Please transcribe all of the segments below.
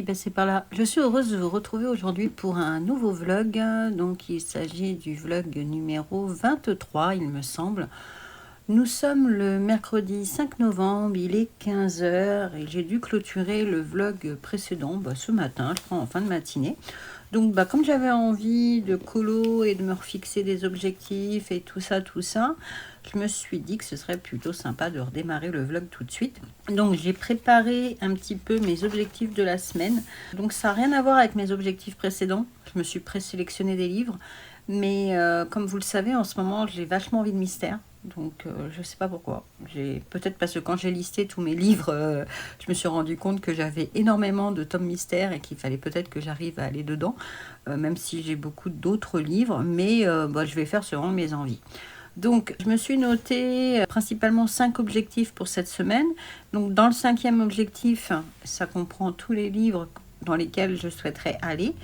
suis passée par là. Je suis heureuse de vous retrouver aujourd'hui pour un nouveau vlog. Donc, il s'agit du vlog numéro 23, il me semble. Nous sommes le mercredi 5 novembre, il est 15 heures et j'ai dû clôturer le vlog précédent ce matin, je crois en fin de matinée. Donc, comme j'avais envie de colo et de me refixer des objectifs et tout ça, je me suis dit que ce serait plutôt sympa de redémarrer le vlog tout de suite. Donc, j'ai préparé un petit peu mes objectifs de la semaine. Donc, ça n'a rien à voir avec mes objectifs précédents. Je me suis présélectionné des livres. Mais comme vous le savez, en ce moment, j'ai vachement envie de mystère. Donc, je sais pas pourquoi. Peut-être parce que quand j'ai listé tous mes livres, je me suis rendu compte que j'avais énormément de tomes mystères et qu'il fallait peut-être que j'arrive à aller dedans, même si j'ai beaucoup d'autres livres. Mais je vais faire selon mes envies. Donc, je me suis noté principalement 5 objectifs pour cette semaine. Donc, dans le 5e objectif, ça comprend tous les livres dans lesquels je souhaiterais aller.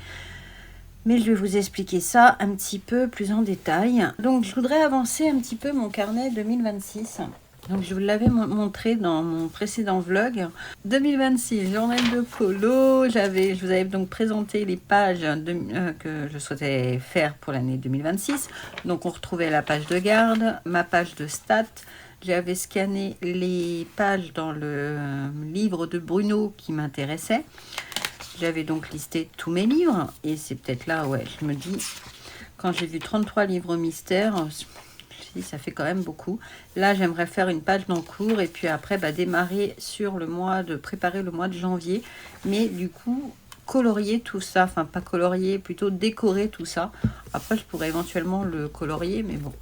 Mais je vais vous expliquer ça un petit peu plus en détail. Donc, je voudrais avancer un petit peu mon carnet 2026. Donc, je vous l'avais montré dans mon précédent vlog. 2026, journée de colo. Je vous avais donc présenté les pages que je souhaitais faire pour l'année 2026. Donc, on retrouvait la page de garde, ma page de stats. J'avais scanné les pages dans le livre de Bruno qui m'intéressait. J'avais donc listé tous mes livres. Et c'est peut-être là, je me dis, quand j'ai vu 33 livres mystères, je me suis dit, ça fait quand même beaucoup. Là, j'aimerais faire une page d'encours et puis après, démarrer sur préparer le mois de janvier. Mais du coup, colorier tout ça. Enfin, pas colorier, plutôt décorer tout ça. Après, je pourrais éventuellement le colorier, mais bon.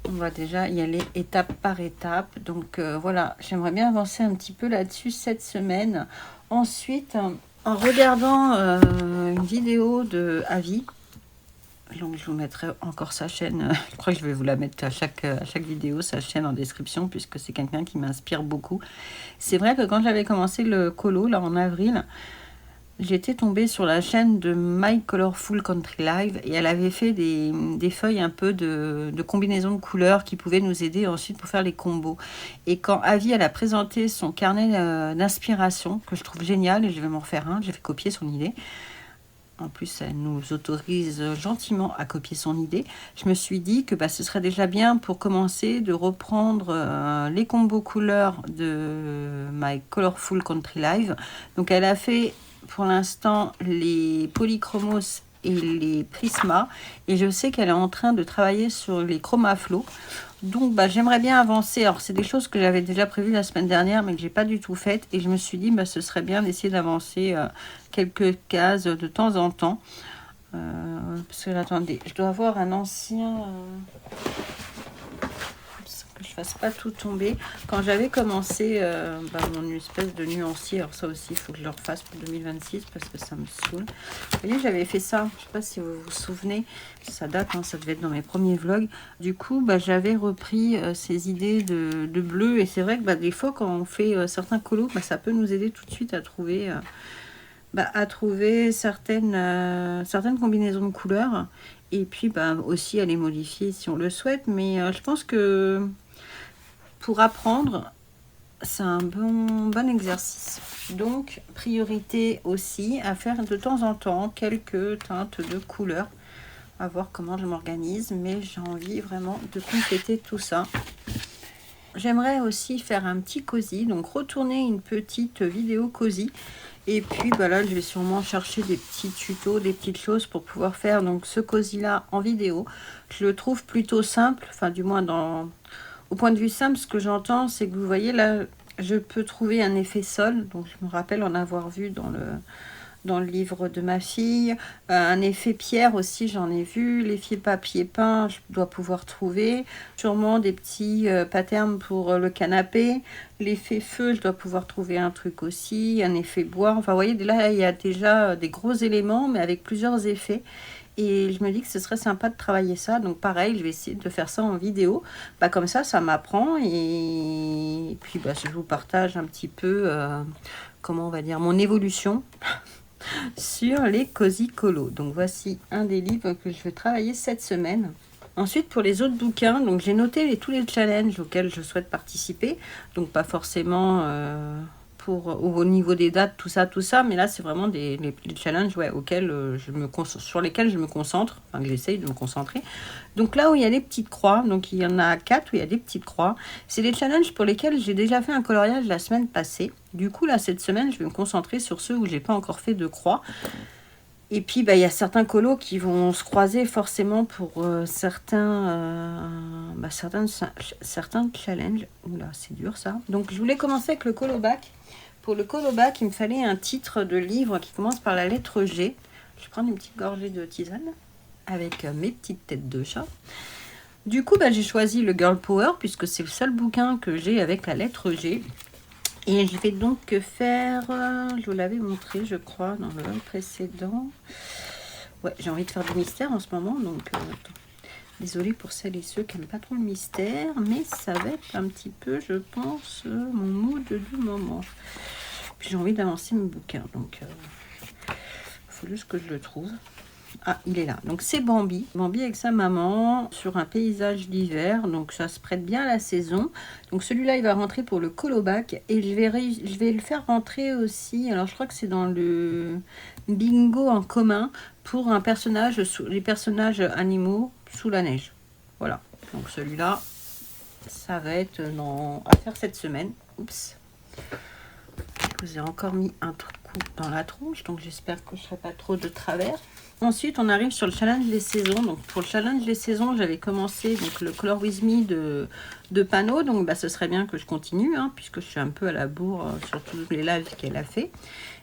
On va déjà y aller étape par étape. Donc, voilà, j'aimerais bien avancer un petit peu là-dessus cette semaine. Ensuite, en regardant une vidéo de Avi, donc je vous mettrai encore sa chaîne, je crois que je vais vous la mettre à chaque vidéo, sa chaîne en description, puisque c'est quelqu'un qui m'inspire beaucoup. C'est vrai que quand j'avais commencé le colo, là en avril, j'étais tombée sur la chaîne de My Colorful Country Live et elle avait fait des feuilles un peu de combinaisons de couleurs qui pouvaient nous aider ensuite pour faire les combos. Et quand Avi elle a présenté son carnet d'inspiration, que je trouve génial, et je vais m'en refaire un, j'ai fait copier son idée. En plus, elle nous autorise gentiment à copier son idée. Je me suis dit que ce serait déjà bien pour commencer de reprendre les combos couleurs de My Colorful Country Live. Donc, elle a fait pour l'instant les polychromos et les prismas. Et je sais qu'elle est en train de travailler sur les chromaflow. Donc, j'aimerais bien avancer. Alors, c'est des choses que j'avais déjà prévues la semaine dernière, mais que j'ai pas du tout faites. Et je me suis dit, ce serait bien d'essayer d'avancer quelques cases de temps en temps. Parce que, attendez, je dois avoir un ancien... que je fasse pas tout tomber. Quand j'avais commencé mon espèce de nuancier, alors ça aussi, il faut que je le refasse pour 2026 parce que ça me saoule. Vous voyez, j'avais fait ça, je sais pas si vous vous souvenez, ça date, ça devait être dans mes premiers vlogs. Du coup, j'avais repris ces idées de bleu et c'est vrai que des fois, quand on fait certains colos, ça peut nous aider tout de suite à trouver... certaines combinaisons de couleurs et puis aussi à les modifier si on le souhaite, mais je pense que pour apprendre c'est un bon exercice. Donc priorité aussi à faire de temps en temps quelques teintes de couleurs, à voir comment je m'organise, mais j'ai envie vraiment de compléter tout ça. J'aimerais aussi faire un petit cosy, donc retourner une petite vidéo cosy. Et puis là, je vais sûrement chercher des petits tutos, des petites choses pour pouvoir faire donc ce cosy là en vidéo. Je le trouve plutôt simple, enfin du moins au point de vue simple, ce que j'entends, c'est que vous voyez là, je peux trouver un effet sol. Donc je me rappelle en avoir vu dans le livre de ma fille. Un effet pierre aussi, j'en ai vu. L'effet papier peint, je dois pouvoir trouver. Sûrement des petits patterns pour le canapé. L'effet feu, je dois pouvoir trouver un truc aussi. Un effet bois. Enfin, vous voyez, là, il y a déjà des gros éléments, mais avec plusieurs effets. Et je me dis que ce serait sympa de travailler ça. Donc pareil, je vais essayer de faire ça en vidéo. Comme ça m'apprend. Et puis je vous partage un petit peu, comment on va dire, mon évolution sur les Cozy Colo. Donc voici un des livres que je vais travailler cette semaine. Ensuite, pour les autres bouquins, donc j'ai noté tous les challenges auxquels je souhaite participer. Donc pas forcément pour au niveau des dates, tout ça. Mais là, c'est vraiment les challenges auxquels sur lesquels je me concentre, enfin que j'essaye de me concentrer. Donc là où il y a les petites croix, donc il y en a 4 où il y a des petites croix. C'est des challenges pour lesquels j'ai déjà fait un coloriage la semaine passée. Du coup, là, cette semaine, je vais me concentrer sur ceux où j'ai pas encore fait de croix. Et puis, il y a certains colos qui vont se croiser forcément pour certains challenges. Oula, c'est dur ça. Donc, je voulais commencer avec le colo bac. Pour le colo bac, il me fallait un titre de livre qui commence par la lettre G. Je vais prendre une petite gorgée de tisane avec mes petites têtes de chat. Du coup, j'ai choisi le Girl Power puisque c'est le seul bouquin que j'ai avec la lettre G. Et je vais donc faire, je vous l'avais montré je crois dans le précédent. Ouais, j'ai envie de faire du mystère en ce moment, donc désolée pour celles et ceux qui n'aiment pas trop le mystère, mais ça va être un petit peu, je pense, mon mood du moment. Puis j'ai envie d'avancer mon bouquin, donc il faut juste que je le trouve. Ah, il est là. Donc c'est Bambi. Bambi avec sa maman sur un paysage d'hiver. Donc ça se prête bien à la saison. Donc celui-là, il va rentrer pour le colobac. Et je vais le faire rentrer aussi. Alors je crois que c'est dans le bingo en commun pour un personnage, les personnages animaux sous la neige. Voilà. Donc celui-là, ça va être à faire cette semaine. Oups. Je vous ai encore mis un coup dans la tronche. Donc j'espère que je ne serai pas trop de travers. Ensuite, on arrive sur le challenge des saisons. Donc, pour le challenge des saisons, j'avais commencé donc, le Color With Me de Pano. Donc, ce serait bien que je continue, puisque je suis un peu à la bourre sur tous les lives qu'elle a fait.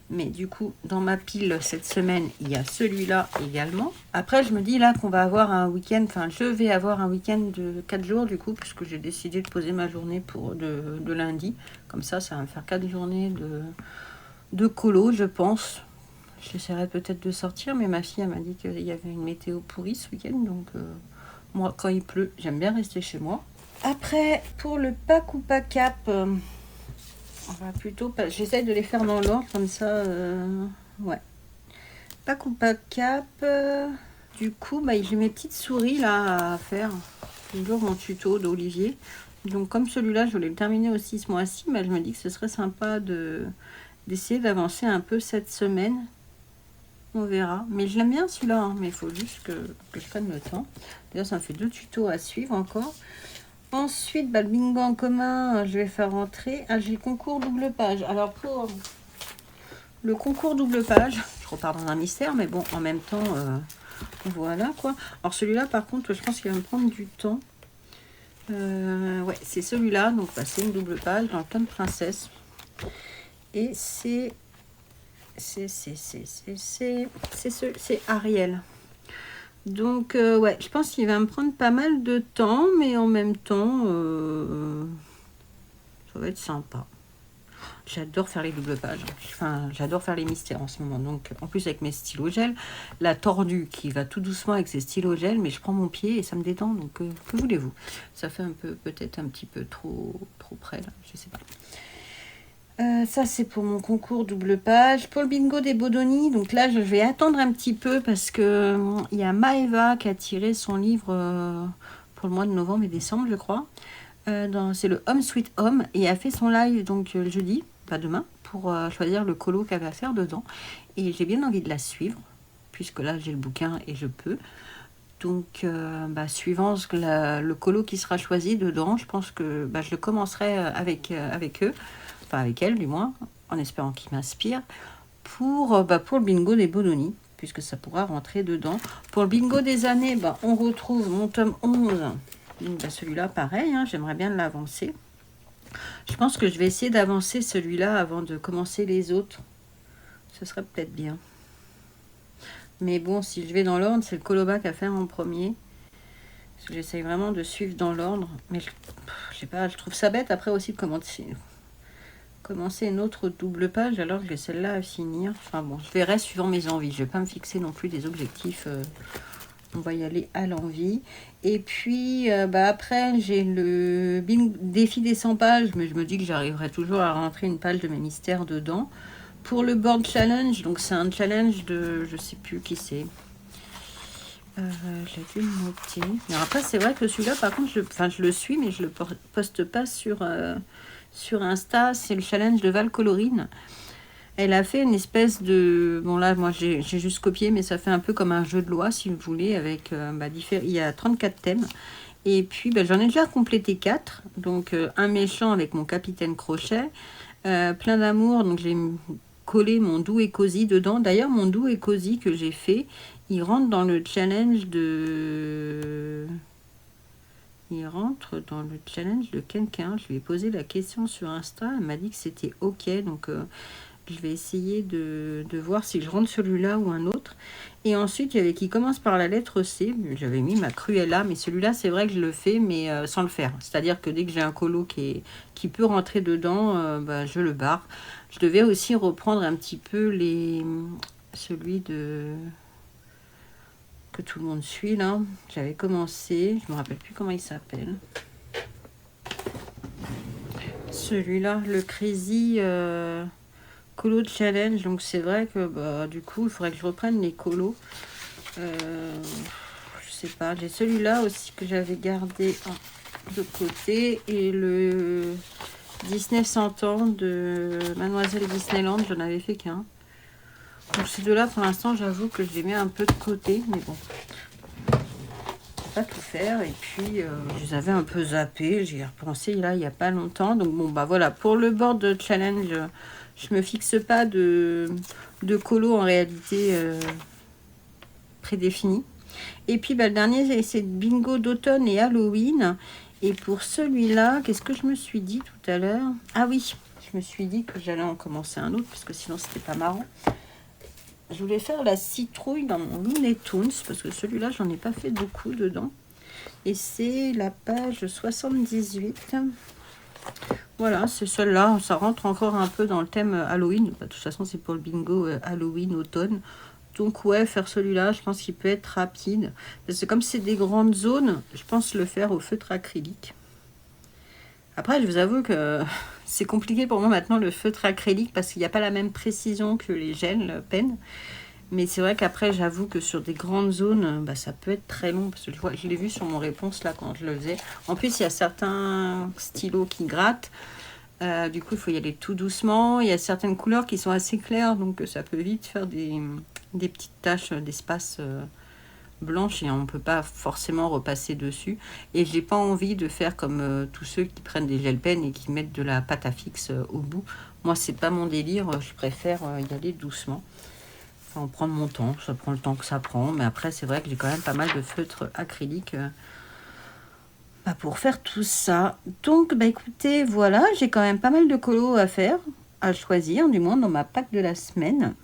Mais du coup, dans ma pile cette semaine, il y a celui-là également. Après, je me dis là qu'on va avoir un week-end, je vais avoir un week-end de 4 jours du coup, puisque j'ai décidé de poser ma journée de lundi. Comme ça va me faire 4 journées de colo, je pense. J'essaierai peut-être de sortir, mais ma fille m'a dit qu'il y avait une météo pourrie ce week-end. Donc, moi, quand il pleut, j'aime bien rester chez moi. Après, pour le pack ou pas cap, on va plutôt... J'essaie de les faire dans l'ordre, comme ça. Ouais. Pack ou pas cap. Du coup, j'ai mes petites souris là à faire. Toujours mon tuto d'Olivier. Donc, comme celui-là, je voulais le terminer aussi ce mois-ci, mais je me dis que ce serait sympa d'essayer d'avancer un peu cette semaine. On verra. Mais je l'aime bien celui-là, mais il faut juste que je prenne le temps. D'ailleurs, ça me fait 2 tutos à suivre encore. Ensuite, le bingo en commun, je vais faire rentrer. Ah, j'ai le concours double page. Alors, pour le concours double page, je repars dans un mystère, mais bon, en même temps, voilà quoi. Alors, celui-là, par contre, je pense qu'il va me prendre du temps. Ouais, c'est celui-là. Donc, c'est une double page dans le thème princesse. Et c'est Ariel. Donc ouais, je pense qu'il va me prendre pas mal de temps, mais en même temps ça va être sympa. J'adore faire les doubles pages, j'adore faire les mystères en ce moment. Donc en plus avec mes stylos gel, la tordue qui va tout doucement avec ses stylos gel, mais je prends mon pied et ça me détend. Donc que voulez-vous, ça fait peut-être un petit peu trop près là, je sais pas. Ça c'est pour mon concours double page. Pour le bingo des Bodoni, donc là je vais attendre un petit peu parce que il y a Maeva qui a tiré son livre pour le mois de novembre et décembre je crois. C'est le Home Sweet Home et a fait son live donc le jeudi, pas demain, pour choisir le colo qu'elle va faire dedans. Et j'ai bien envie de la suivre puisque là j'ai le bouquin et je peux. Donc suivant le colo qui sera choisi dedans, je pense que je le commencerai avec eux. Avec elle du moins, en espérant qu'il m'inspire, pour le bingo des Bodoni, puisque ça pourra rentrer dedans. Pour le bingo des années, on retrouve mon tome 11. Donc, celui-là, pareil, j'aimerais bien l'avancer. Je pense que je vais essayer d'avancer celui-là avant de commencer les autres. Ce serait peut-être bien. Mais bon, si je vais dans l'ordre, c'est le colobac à faire en premier. Parce que j'essaye vraiment de suivre dans l'ordre. Mais je sais pas, je trouve ça bête après aussi de commencer une autre double page alors que j'ai celle-là à finir. Enfin bon, je verrai suivant mes envies. Je vais pas me fixer non plus des objectifs. On va y aller à l'envie. Et puis après, j'ai le défi des 100 pages, mais je me dis que j'arriverai toujours à rentrer une page de mes mystères dedans. Pour le board challenge, donc c'est un challenge de je sais plus qui c'est. J'ai dû le noter. Mais après, c'est vrai que celui-là, par contre, je le suis, mais je le poste pas sur sur Insta, c'est le challenge de Val Colorine. Elle a fait une espèce de... Bon là, moi j'ai juste copié, mais ça fait un peu comme un jeu de loi, si vous voulez, avec... il y a 34 thèmes. Et puis, j'en ai déjà complété 4. Donc, un méchant avec mon capitaine Crochet. Plein d'amour, donc j'ai collé mon doux et cosy dedans. D'ailleurs, mon doux et cosy que j'ai fait, il rentre dans le challenge de... Il rentre dans le challenge de quelqu'un. Je lui ai posé la question sur Insta. Elle m'a dit que c'était OK. Donc, je vais essayer de voir si je rentre celui-là ou un autre. Et ensuite, il y avait qui commence par la lettre C. J'avais mis ma Cruella, mais celui-là, c'est vrai que je le fais, mais sans le faire. C'est-à-dire que dès que j'ai un colo qui peut rentrer dedans, je le barre. Je devais aussi reprendre un petit peu celui que tout le monde suit, là. J'avais commencé, je me rappelle plus comment il s'appelle. Celui-là, le Crazy... Colo challenge, donc c'est vrai que du coup il faudrait que je reprenne les colos. Je sais pas, j'ai celui-là aussi que j'avais gardé de côté et le Disney 100 ans de Mademoiselle Disneyland, j'en avais fait qu'un. Donc ces deux-là pour l'instant j'avoue que je les mets un peu de côté, mais bon, pas tout faire. Et puis je les avais un peu zappés, j'y ai repensé là il n'y a pas longtemps. Donc bon voilà, pour le board challenge, je me fixe pas de colo en réalité prédéfini. Et puis le dernier c'est bingo d'automne et Halloween. Et pour celui-là, qu'est-ce que je me suis dit tout à l'heure? Ah oui, je me suis dit que j'allais en commencer un autre parce que sinon c'était pas marrant. Je voulais faire la citrouille dans mon Looney Tunes parce que celui-là j'en ai pas fait beaucoup dedans. Et c'est la page 78. Voilà, c'est celle-là. Ça rentre encore un peu dans le thème Halloween. De toute façon, c'est pour le bingo Halloween, automne. Donc ouais, faire celui-là, je pense qu'il peut être rapide. Parce que comme c'est des grandes zones, je pense le faire au feutre acrylique. Après, je vous avoue que c'est compliqué pour moi maintenant le feutre acrylique parce qu'il n'y a pas la même précision que les gels pen. Mais c'est vrai qu'après, j'avoue que sur des grandes zones, ça peut être très long. Parce que je l'ai vu sur mon réponse là quand je le faisais. En plus, il y a certains stylos qui grattent. Du coup, il faut y aller tout doucement. Il y a certaines couleurs qui sont assez claires. Donc, ça peut vite faire des petites taches d'espace blanches. Et on ne peut pas forcément repasser dessus. Et j'ai pas envie de faire comme tous ceux qui prennent des gel pens et qui mettent de la pâte à fixe au bout. Moi, c'est pas mon délire. Je préfère y aller doucement. En prendre mon temps, ça prend le temps que ça prend, mais après c'est vrai que j'ai quand même pas mal de feutres acryliques pour faire tout ça. Donc écoutez, voilà, j'ai quand même pas mal de colos à faire, à choisir, du moins dans ma pack de la semaine.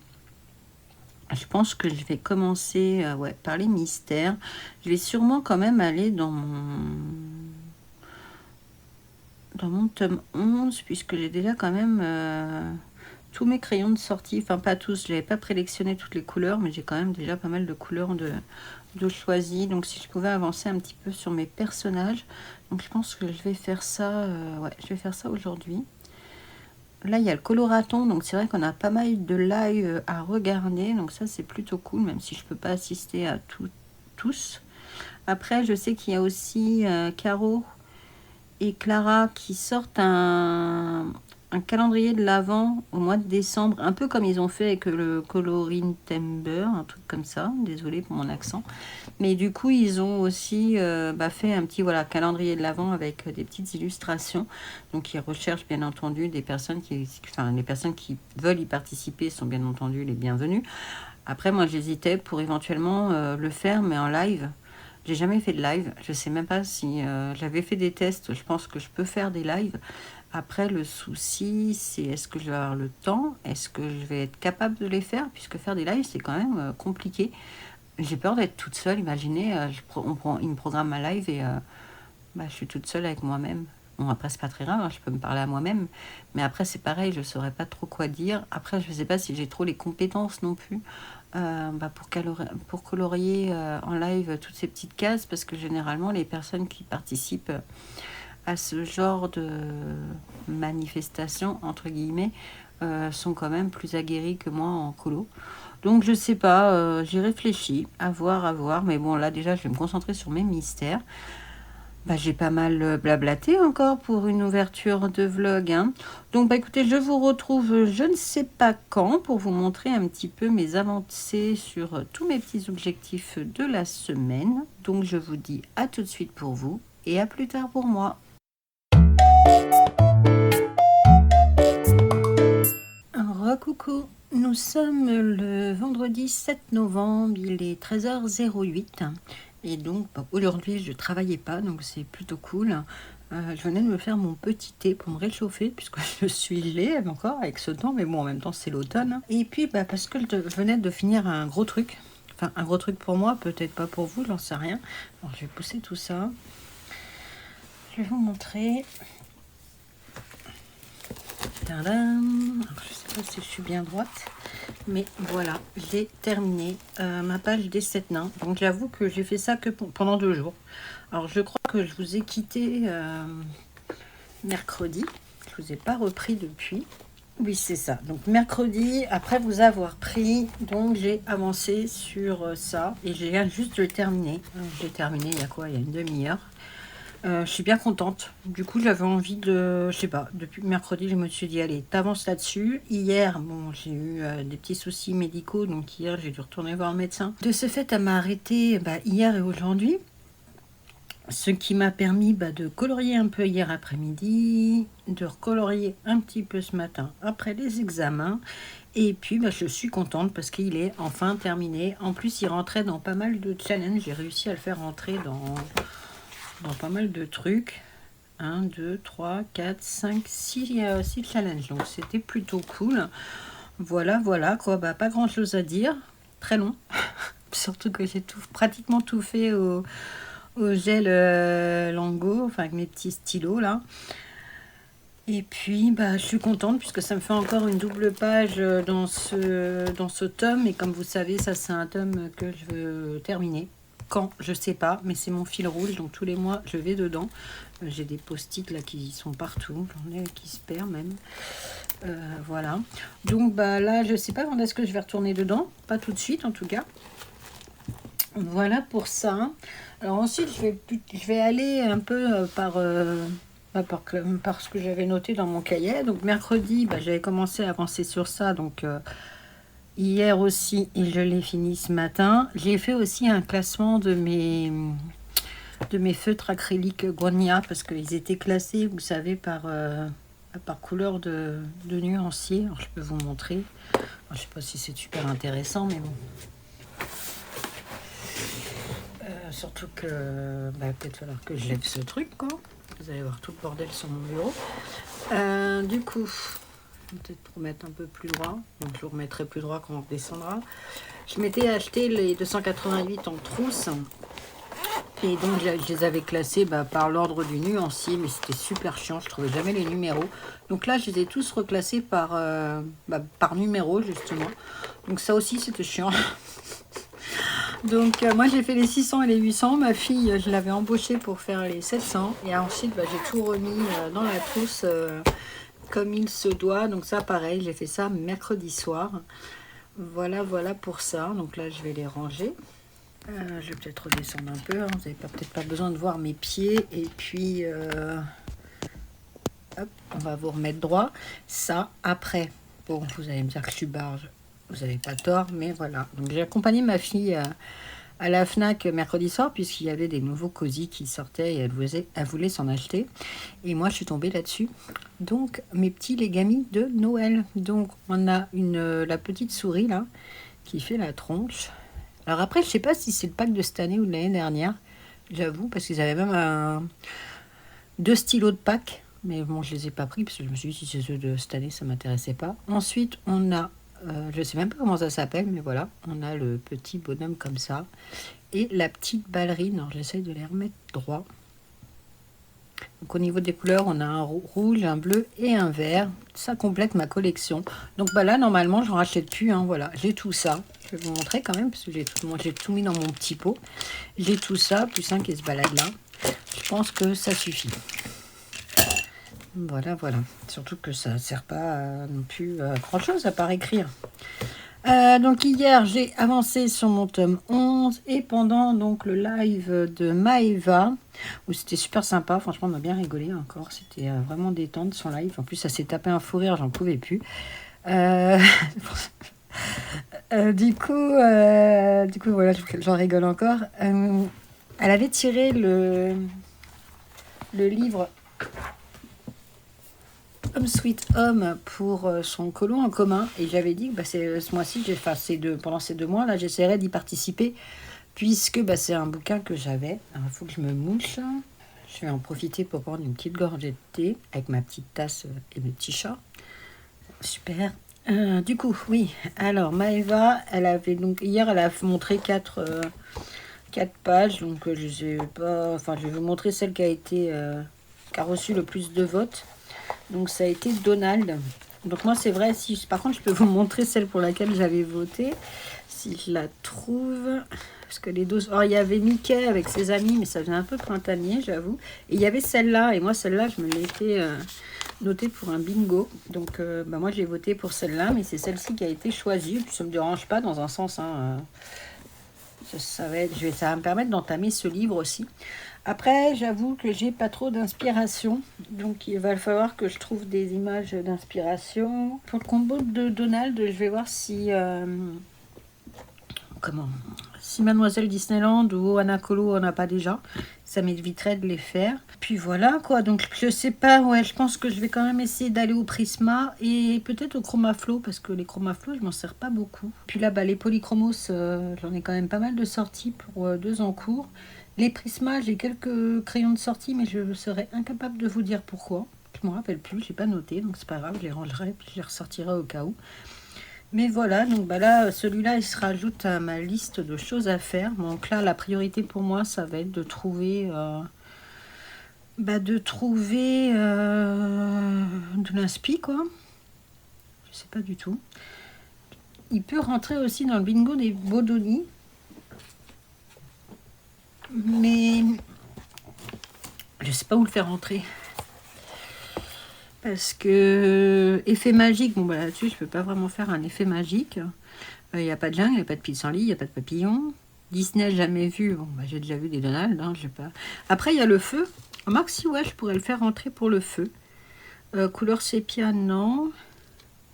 Je pense que je vais commencer par les mystères. Je vais sûrement quand même aller dans mon tome 11, puisque j'ai déjà quand même... tous mes crayons de sortie, enfin pas tous, je n'avais pas prélectionné toutes les couleurs, mais j'ai quand même déjà pas mal de couleurs de choisies. Donc si je pouvais avancer un petit peu sur mes personnages, donc je pense que je vais faire ça, je vais faire ça aujourd'hui. Là il y a le coloraton, donc c'est vrai qu'on a pas mal de live à regarder, donc ça c'est plutôt cool, même si je peux pas assister à tous. Après je sais qu'il y a aussi Caro et Clara qui sortent un calendrier de l'Avent au mois de décembre, un peu comme ils ont fait avec le Coloring Timber, un truc comme ça, désolé pour mon accent. Mais du coup, ils ont aussi fait un petit calendrier de l'Avent avec des petites illustrations. Donc, ils recherchent bien entendu des personnes les personnes qui veulent y participer sont bien entendu les bienvenues. Après, moi, j'hésitais pour éventuellement le faire, mais en live. J'ai jamais fait de live. Je sais même pas si j'avais fait des tests. Je pense que je peux faire des lives. Après, le souci, c'est est-ce que je vais avoir le temps? Est-ce que je vais être capable de les faire? Puisque faire des lives, c'est quand même compliqué. J'ai peur d'être toute seule. Imaginez, il me programme un live et je suis toute seule avec moi-même. Bon, après, c'est pas très grave, je peux me parler à moi-même. Mais après, c'est pareil, je saurais pas trop quoi dire. Après, je sais pas si j'ai trop les compétences non plus pour colorier en live toutes ces petites cases. Parce que généralement, les personnes qui participent à ce genre de manifestation entre guillemets sont quand même plus aguerris que moi en colo. Donc je sais pas, j'y réfléchis, à voir, mais bon là déjà je vais me concentrer sur mes mystères. J'ai pas mal blablaté encore pour une ouverture de vlog, hein. Donc écoutez, je vous retrouve je ne sais pas quand pour vous montrer un petit peu mes avancées sur tous mes petits objectifs de la semaine. Donc je vous dis à tout de suite pour vous et à plus tard pour moi. Coucou, nous sommes le vendredi 7 novembre, il est 13h08 et donc aujourd'hui je travaillais pas, donc c'est plutôt cool. Je venais de me faire mon petit thé pour me réchauffer puisque je suis gelée encore avec ce temps, mais bon en même temps c'est l'automne. Et puis parce que je venais de finir un gros truc, enfin un gros truc pour moi, peut-être pas pour vous, j'en sais rien. Alors je vais pousser tout ça, je vais vous montrer. Tadam. Alors, je sais pas si je suis bien droite, mais voilà, j'ai terminé ma page des 7 nains. Donc j'avoue que j'ai fait ça que pendant 2 jours. Alors je crois que je vous ai quitté mercredi. Je vous ai pas repris depuis. Oui, c'est ça. Donc mercredi, après vous avoir pris, donc j'ai avancé sur ça et j'ai juste de le terminer. J'ai terminé il y a quoi? Il y a une demi-heure. Je suis bien contente. Du coup, j'avais envie de... Je sais pas, depuis mercredi, je me suis dit, allez, t'avances là-dessus. Hier, bon, j'ai eu des petits soucis médicaux, donc hier, j'ai dû retourner voir le médecin. De ce fait, elle m'a arrêté hier et aujourd'hui. Ce qui m'a permis de colorier un peu hier après-midi, de recolorier un petit peu ce matin après les examens. Et puis, je suis contente parce qu'il est enfin terminé. En plus, il rentrait dans pas mal de challenges. J'ai réussi à le faire rentrer dans pas mal de trucs. 1, 2, 3, 4, 5, 6 challenges. Donc c'était plutôt cool. Voilà quoi. Pas grand chose à dire. Très long. Surtout que j'ai pratiquement tout fait au gel Lango, enfin avec mes petits stylos là. Et puis je suis contente puisque ça me fait encore une double page dans ce tome. Et comme vous savez, ça c'est un tome que je veux terminer. Quand, je sais pas, mais c'est mon fil rouge, donc tous les mois je vais dedans. J'ai des post-it là qui sont partout, j'en ai qui se perdent même. Voilà. Donc là, je sais pas quand est-ce que je vais retourner dedans, pas tout de suite en tout cas. Voilà pour ça. Alors ensuite, je vais aller un peu par ce que j'avais noté dans mon cahier. Donc mercredi, j'avais commencé à avancer sur ça, donc... hier aussi, et je l'ai fini ce matin. J'ai fait aussi un classement de mes feutres acryliques Gonia parce qu'ils étaient classés, vous savez, par couleur de nuancier. Alors, je peux vous montrer. Alors, je ne sais pas si c'est super intéressant, mais bon. Surtout que peut-être falloir que je lève ce truc, quoi. Vous allez voir tout le bordel sur mon bureau. Du coup... peut-être remettre un peu plus droit, donc je vous remettrai plus droit quand on redescendra. Je m'étais acheté les 288 en trousse et donc je les avais classés par l'ordre du nuancier, mais c'était super chiant, je trouvais jamais les numéros. Donc là je les ai tous reclassés par numéro justement, donc ça aussi c'était chiant. Donc moi j'ai fait les 600 et les 800, ma fille je l'avais embauchée pour faire les 700 et ensuite j'ai tout remis dans la trousse comme il se doit. Donc ça pareil, j'ai fait ça mercredi soir. Voilà pour ça. Donc là je vais les ranger. Je vais peut-être redescendre un peu, hein. Vous n'avez peut-être pas besoin de voir mes pieds. Et puis hop, on va vous remettre droit. Ça après, bon, vous allez me dire que je suis barge, vous n'avez pas tort, mais voilà. Donc j'ai accompagné ma fille à la Fnac mercredi soir puisqu'il y avait des nouveaux cosy qui sortaient et elle voulait s'en acheter. Et moi, je suis tombée là-dessus. Donc, mes petits legamis de Noël. Donc, on a la petite souris là qui fait la tronche. Alors après, je sais pas si c'est le pack de cette année ou de l'année dernière. J'avoue, parce qu'ils avaient même 2 stylos de pack. Mais bon, je les ai pas pris parce que je me suis dit si c'est ceux de cette année, ça m'intéressait pas. Ensuite, on a... je sais même pas comment ça s'appelle, mais voilà, on a le petit bonhomme comme ça et la petite ballerine. Alors j'essaye de les remettre droit. Donc au niveau des couleurs, on a un rouge, un bleu et un vert. Ça complète ma collection. Donc là, normalement, je n'en rachète plus. Hein, voilà, j'ai tout ça. Je vais vous montrer quand même parce que j'ai tout mis dans mon petit pot. J'ai tout ça, plus un qui se balade là. Je pense que ça suffit. Voilà. Surtout que ça ne sert pas non plus à grand chose à part écrire. Donc hier, j'ai avancé sur mon tome 11 et pendant donc le live de Maeva, où c'était super sympa, franchement on a bien rigolé encore, c'était vraiment détente son live, en plus ça s'est tapé un fou rire, j'en pouvais plus. Euh, du coup voilà, j'en rigole encore. Elle avait tiré le livre Home Sweet Home pour son colon en commun et j'avais dit que bah, ce mois-ci, pendant ces 2 mois là, j'essaierai d'y participer puisque bah, c'est un bouquin que j'avais. Il faut que je me mouche. Je vais en profiter pour prendre une petite gorgée de thé avec ma petite tasse et mes petits chats. Super. Du coup, oui. Alors Maeva, elle avait donc hier, elle a montré 4 pages, donc je sais pas. Enfin, je vais vous montrer celle qui a reçu le plus de votes. Donc ça a été Donald. Donc moi c'est vrai, si par contre je peux vous montrer celle pour laquelle j'avais voté, si je la trouve, parce que les deux, alors il y avait Mickey avec ses amis, mais ça faisait un peu printanier, j'avoue. Et il y avait celle-là, et moi celle-là je me l'étais notée pour un bingo. Donc moi j'ai voté pour celle-là, mais c'est celle-ci qui a été choisie. Et puis ça me dérange pas dans un sens. Ça va me permettre d'entamer ce livre aussi. Après, j'avoue que j'ai pas trop d'inspiration, donc il va falloir que je trouve des images d'inspiration. Pour le combo de Donald, je vais voir si Mademoiselle Disneyland ou Anna Colo on n'a pas déjà. Ça m'éviterait de les faire. Puis voilà quoi, donc je sais pas, ouais, je pense que je vais quand même essayer d'aller au Prisma et peut-être au Chromaflow parce que les Chromaflow je m'en sers pas beaucoup. Puis là, les Polychromos, j'en ai quand même pas mal de sorties pour 2 en cours. Les Prisma, j'ai quelques crayons de sortie, mais je serais incapable de vous dire pourquoi. Je me rappelle plus, j'ai pas noté, donc c'est pas grave, je les rangerai, puis je les ressortirai au cas où. Mais voilà, donc là, celui-là, il se rajoute à ma liste de choses à faire. Donc là, la priorité pour moi, ça va être de trouver, de l'inspi, quoi. Je sais pas du tout. Il peut rentrer aussi dans le bingo des Bodoni. Mais je sais pas où le faire rentrer. Parce que effet magique, là-dessus, je peux pas vraiment faire un effet magique. Il n'y a pas de jungle, il n'y a pas de pissenlit, il n'y a pas de papillon. Disney, jamais vu. J'ai déjà vu des Donald, hein, j'ai pas. Après, il y a le feu. Remarque, si, ouais, je pourrais le faire rentrer pour le feu. Couleur sépia, non.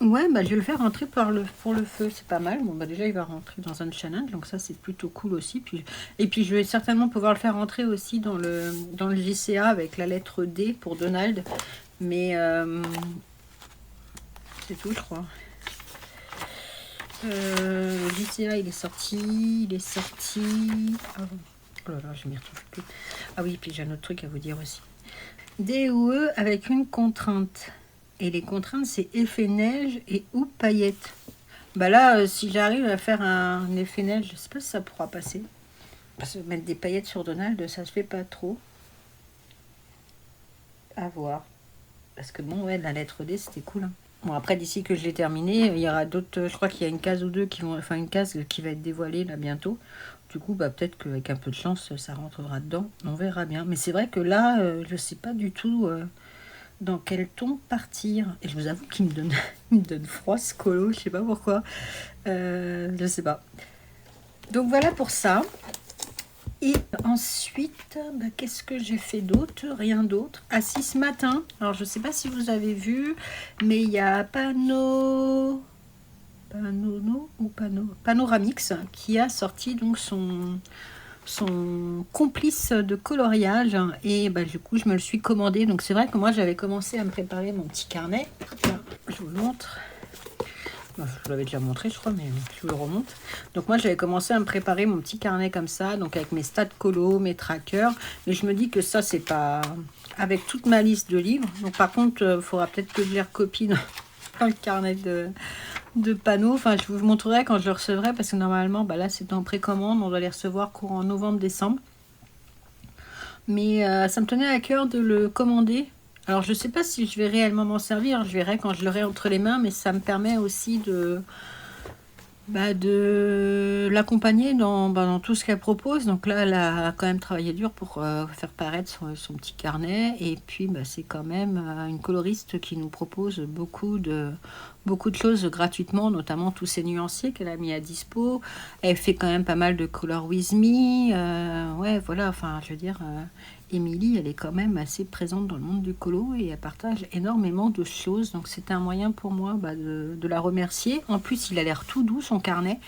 Ouais, je vais le faire rentrer pour le feu, c'est pas mal. Déjà, il va rentrer dans un challenge, donc ça, c'est plutôt cool aussi. Et puis, je vais certainement pouvoir le faire rentrer aussi dans le JCA avec la lettre D pour Donald. Mais c'est tout, je crois. Le JCA, il est sorti. Oh là là, je m'y retrouve plus. Ah oui, puis j'ai un autre truc à vous dire aussi. D ou E avec une contrainte. Et les contraintes, c'est effet neige et ou paillettes. Là, si j'arrive à faire un effet neige, je sais pas si ça pourra passer. Parce que mettre des paillettes sur Donald, ça se fait pas trop. À voir. Parce que la lettre D, c'était cool. Hein. Bon, après, d'ici que je l'ai terminé, il y aura d'autres. Je crois qu'il y a une case ou deux une case qui va être dévoilée là bientôt. Du coup, peut-être qu'avec un peu de chance, ça rentrera dedans. On verra bien. Mais c'est vrai que là, je sais pas du tout dans quel ton partir. Et je vous avoue qu'il il me donne froid ce colo, je sais pas pourquoi. Je sais pas. Donc voilà pour ça. Et ensuite, qu'est-ce que j'ai fait d'autre? Rien d'autre. Ah si, ce matin, alors je sais pas si vous avez vu, mais il y a Panoramix qui a sorti donc son complice de coloriage et du coup je me le suis commandé. Donc c'est vrai que moi j'avais commencé à me préparer mon petit carnet. Tiens, je vous le montre. Je vous l'avais déjà montré je crois, mais je vous le remonte. Donc moi j'avais commencé à me préparer mon petit carnet comme ça, donc avec mes stats colo, mes trackers, mais je me dis que ça c'est pas avec toute ma liste de livres. Donc par contre il faudra peut-être que je les recopie dans le carnet de panneaux. Enfin, je vous montrerai quand je le recevrai parce que normalement, là, c'est en précommande. On doit les recevoir courant novembre-décembre. Mais ça me tenait à cœur de le commander. Alors, je ne sais pas si je vais réellement m'en servir. Je verrai quand je l'aurai entre les mains. Mais ça me permet aussi De l'accompagner dans tout ce qu'elle propose. Donc là, elle a quand même travaillé dur pour faire paraître son petit carnet. Et puis, c'est quand même une coloriste qui nous propose beaucoup de choses gratuitement, notamment tous ces nuanciers qu'elle a mis à dispo. Elle fait quand même pas mal de Color With Me. Ouais, voilà, enfin, je veux dire, Émilie, elle est quand même assez présente dans le monde du colo et elle partage énormément de choses. Donc c'était un moyen pour moi de la remercier. En plus, il a l'air tout doux, son carnet,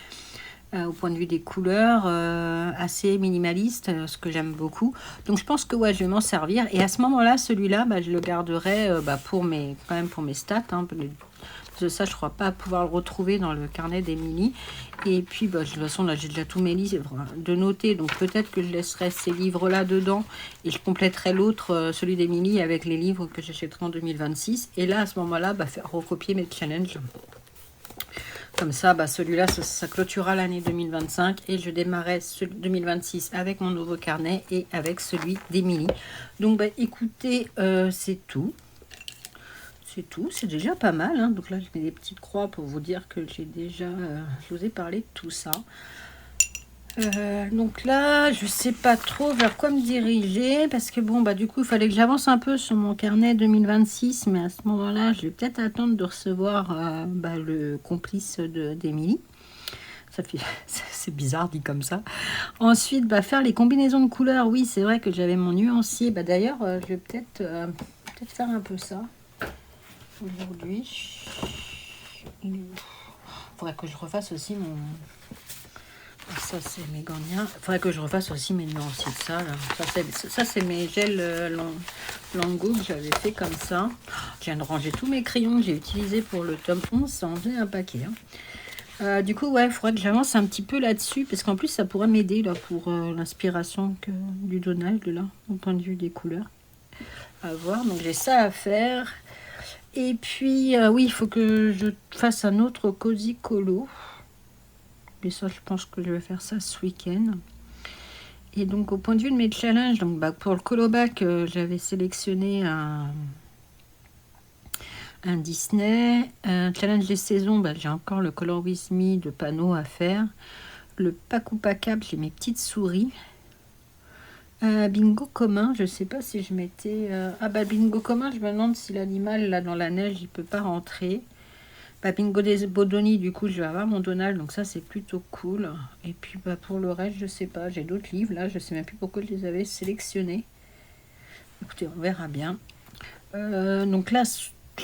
au point de vue des couleurs, assez minimaliste, ce que j'aime beaucoup. Donc je pense que ouais, je vais m'en servir. Et à ce moment-là, celui-là, je le garderai pour mes stats. Ça, je ne crois pas pouvoir le retrouver dans le carnet d'Émilie. Et puis, de toute façon, là, j'ai déjà tous mes livres de noter. Donc, peut-être que je laisserai ces livres-là dedans. Et je compléterai l'autre, celui d'Émilie, avec les livres que j'achèterai en 2026. Et là, à ce moment-là, faire recopier mes challenges. Comme ça, celui-là, ça clôturera l'année 2025. Et je démarrerai 2026 avec mon nouveau carnet et avec celui d'Émilie. Donc, écoutez, c'est tout. C'est tout, c'est déjà pas mal. Hein. Donc là, je mets des petites croix pour vous dire que j'ai déjà... je vous ai parlé de tout ça. Donc là, je sais pas trop vers quoi me diriger. Parce que du coup, il fallait que j'avance un peu sur mon carnet 2026. Mais à ce moment-là, je vais peut-être attendre de recevoir le complice d'Émilie. C'est bizarre dit comme ça. Ensuite, faire les combinaisons de couleurs. Oui, c'est vrai que j'avais mon nuancier. D'ailleurs, je vais peut-être faire un peu ça. Aujourd'hui, il faudrait que je refasse aussi mon... Ça, c'est mes gagnants. Il faudrait que je refasse aussi mes nuanciers de ça. Là. Ça, c'est mes gels Lango que j'avais fait comme ça. Je viens de ranger tous mes crayons que j'ai utilisés pour le tome 11. Ça en faisait un paquet. Hein. Du coup, ouais, il faudrait que j'avance un petit peu là-dessus. Parce qu'en plus, ça pourrait m'aider là, pour l'inspiration du Donald, là, au point de vue des couleurs. À voir. Donc, j'ai ça à faire. Et puis, oui, il faut que je fasse un autre Cozy Colo. Mais ça, je pense que je vais faire ça ce week-end. Et donc, au point de vue de mes challenges, donc, pour le Colo Bac, j'avais sélectionné un Disney. Un challenge des saisons, j'ai encore le Color With Me de panneau à faire. Le Pack ou Packable, j'ai mes petites souris. Bingo commun, je sais pas si je mettais... bingo commun, je me demande si l'animal, là, dans la neige, il peut pas rentrer. Bingo des Bodoni, du coup, je vais avoir mon Donald, donc ça, c'est plutôt cool. Et puis, pour le reste, je sais pas, j'ai d'autres livres, là, je sais même plus pourquoi je les avais sélectionnés. Écoutez, on verra bien. Donc là,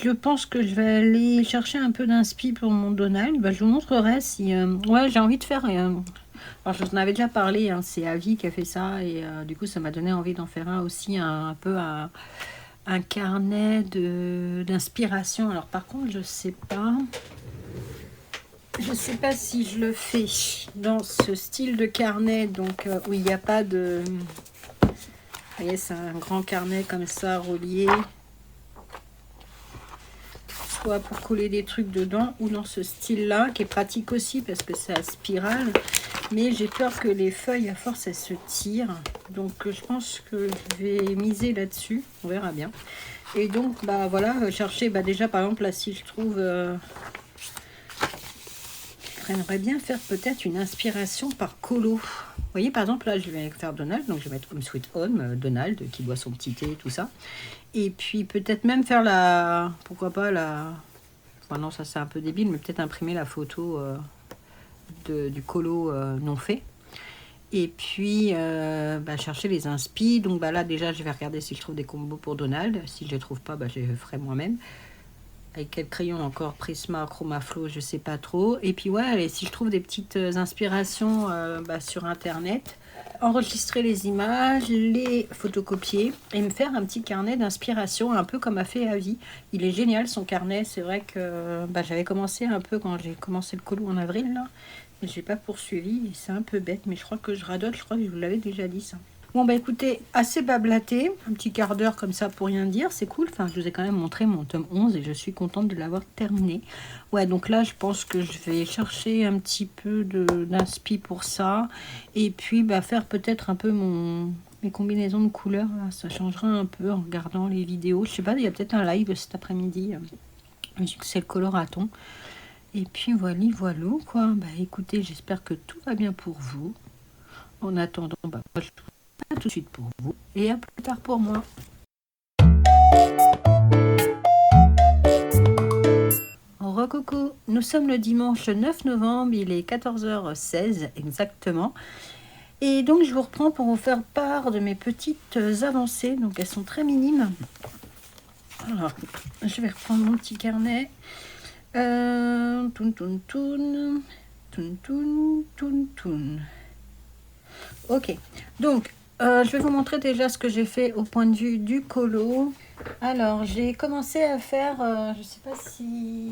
je pense que je vais aller chercher un peu d'inspi pour mon Donald. Je vous montrerai si... ouais, j'ai envie de faire... alors, je vous en avais déjà parlé, hein, c'est Avi qui a fait ça, et du coup, ça m'a donné envie d'en faire un aussi, un peu un carnet d'inspiration. Alors, par contre, je sais pas si je le fais dans ce style de carnet, donc où il n'y a pas de... Vous voyez, c'est un grand carnet comme ça, relié. Soit pour coller des trucs dedans, ou dans ce style-là, qui est pratique aussi, parce que c'est à spirale. Mais j'ai peur que les feuilles, à force, elles se tirent. Donc, je pense que je vais miser là-dessus. On verra bien. Et donc, voilà, chercher, déjà, par exemple, là, si je trouve... j'aimerais bien faire peut-être une inspiration par colo. Vous voyez, par exemple, là, je vais faire Donald. Donc, je vais mettre Home Sweet Home, Donald, qui boit son petit thé, tout ça. Et puis, peut-être même faire la... Pourquoi pas la... Enfin, non, ça, c'est un peu débile, mais peut-être imprimer la photo... du colo non fait, et puis chercher les inspi. Donc là déjà je vais regarder si je trouve des combos pour Donald. Si je les trouve pas, je les ferai moi-même. Avec quel crayon encore, Prisma, Chromaflow, je sais pas trop. Et puis ouais, si je trouve des petites inspirations sur internet, enregistrer les images, les photocopier et me faire un petit carnet d'inspiration, un peu comme a fait Avi. Il est génial son carnet. C'est vrai que j'avais commencé un peu quand j'ai commencé le colo en avril là, mais j'ai pas poursuivi. C'est un peu bête, mais je crois que je radote. Je crois que je vous l'avais déjà dit ça. Bon écoutez, assez bablaté, un petit quart d'heure comme ça pour rien dire, c'est cool. Enfin, je vous ai quand même montré mon tome 11 et je suis contente de l'avoir terminé. Ouais, donc là, je pense que je vais chercher un petit peu d'inspi pour ça. Et puis, faire peut-être un peu mes combinaisons de couleurs. Là. Ça changera un peu en regardant les vidéos. Je sais pas, il y a peut-être un live cet après-midi. C'est le coloraton. Et puis voilà, voilou quoi. Bah écoutez, j'espère que tout va bien pour vous. En attendant, bah, moi, je à tout de suite pour vous et à plus tard pour moi. Recoucou, nous sommes le dimanche 9 novembre, il est 14h16 exactement. Et donc je vous reprends pour vous faire part de mes petites avancées, donc elles sont très minimes. Alors, je vais reprendre mon petit carnet. Toun toun toun, toun toun toun toun. Ok, donc je vais vous montrer déjà ce que j'ai fait au point de vue du colo. Alors, j'ai commencé à faire, je sais pas si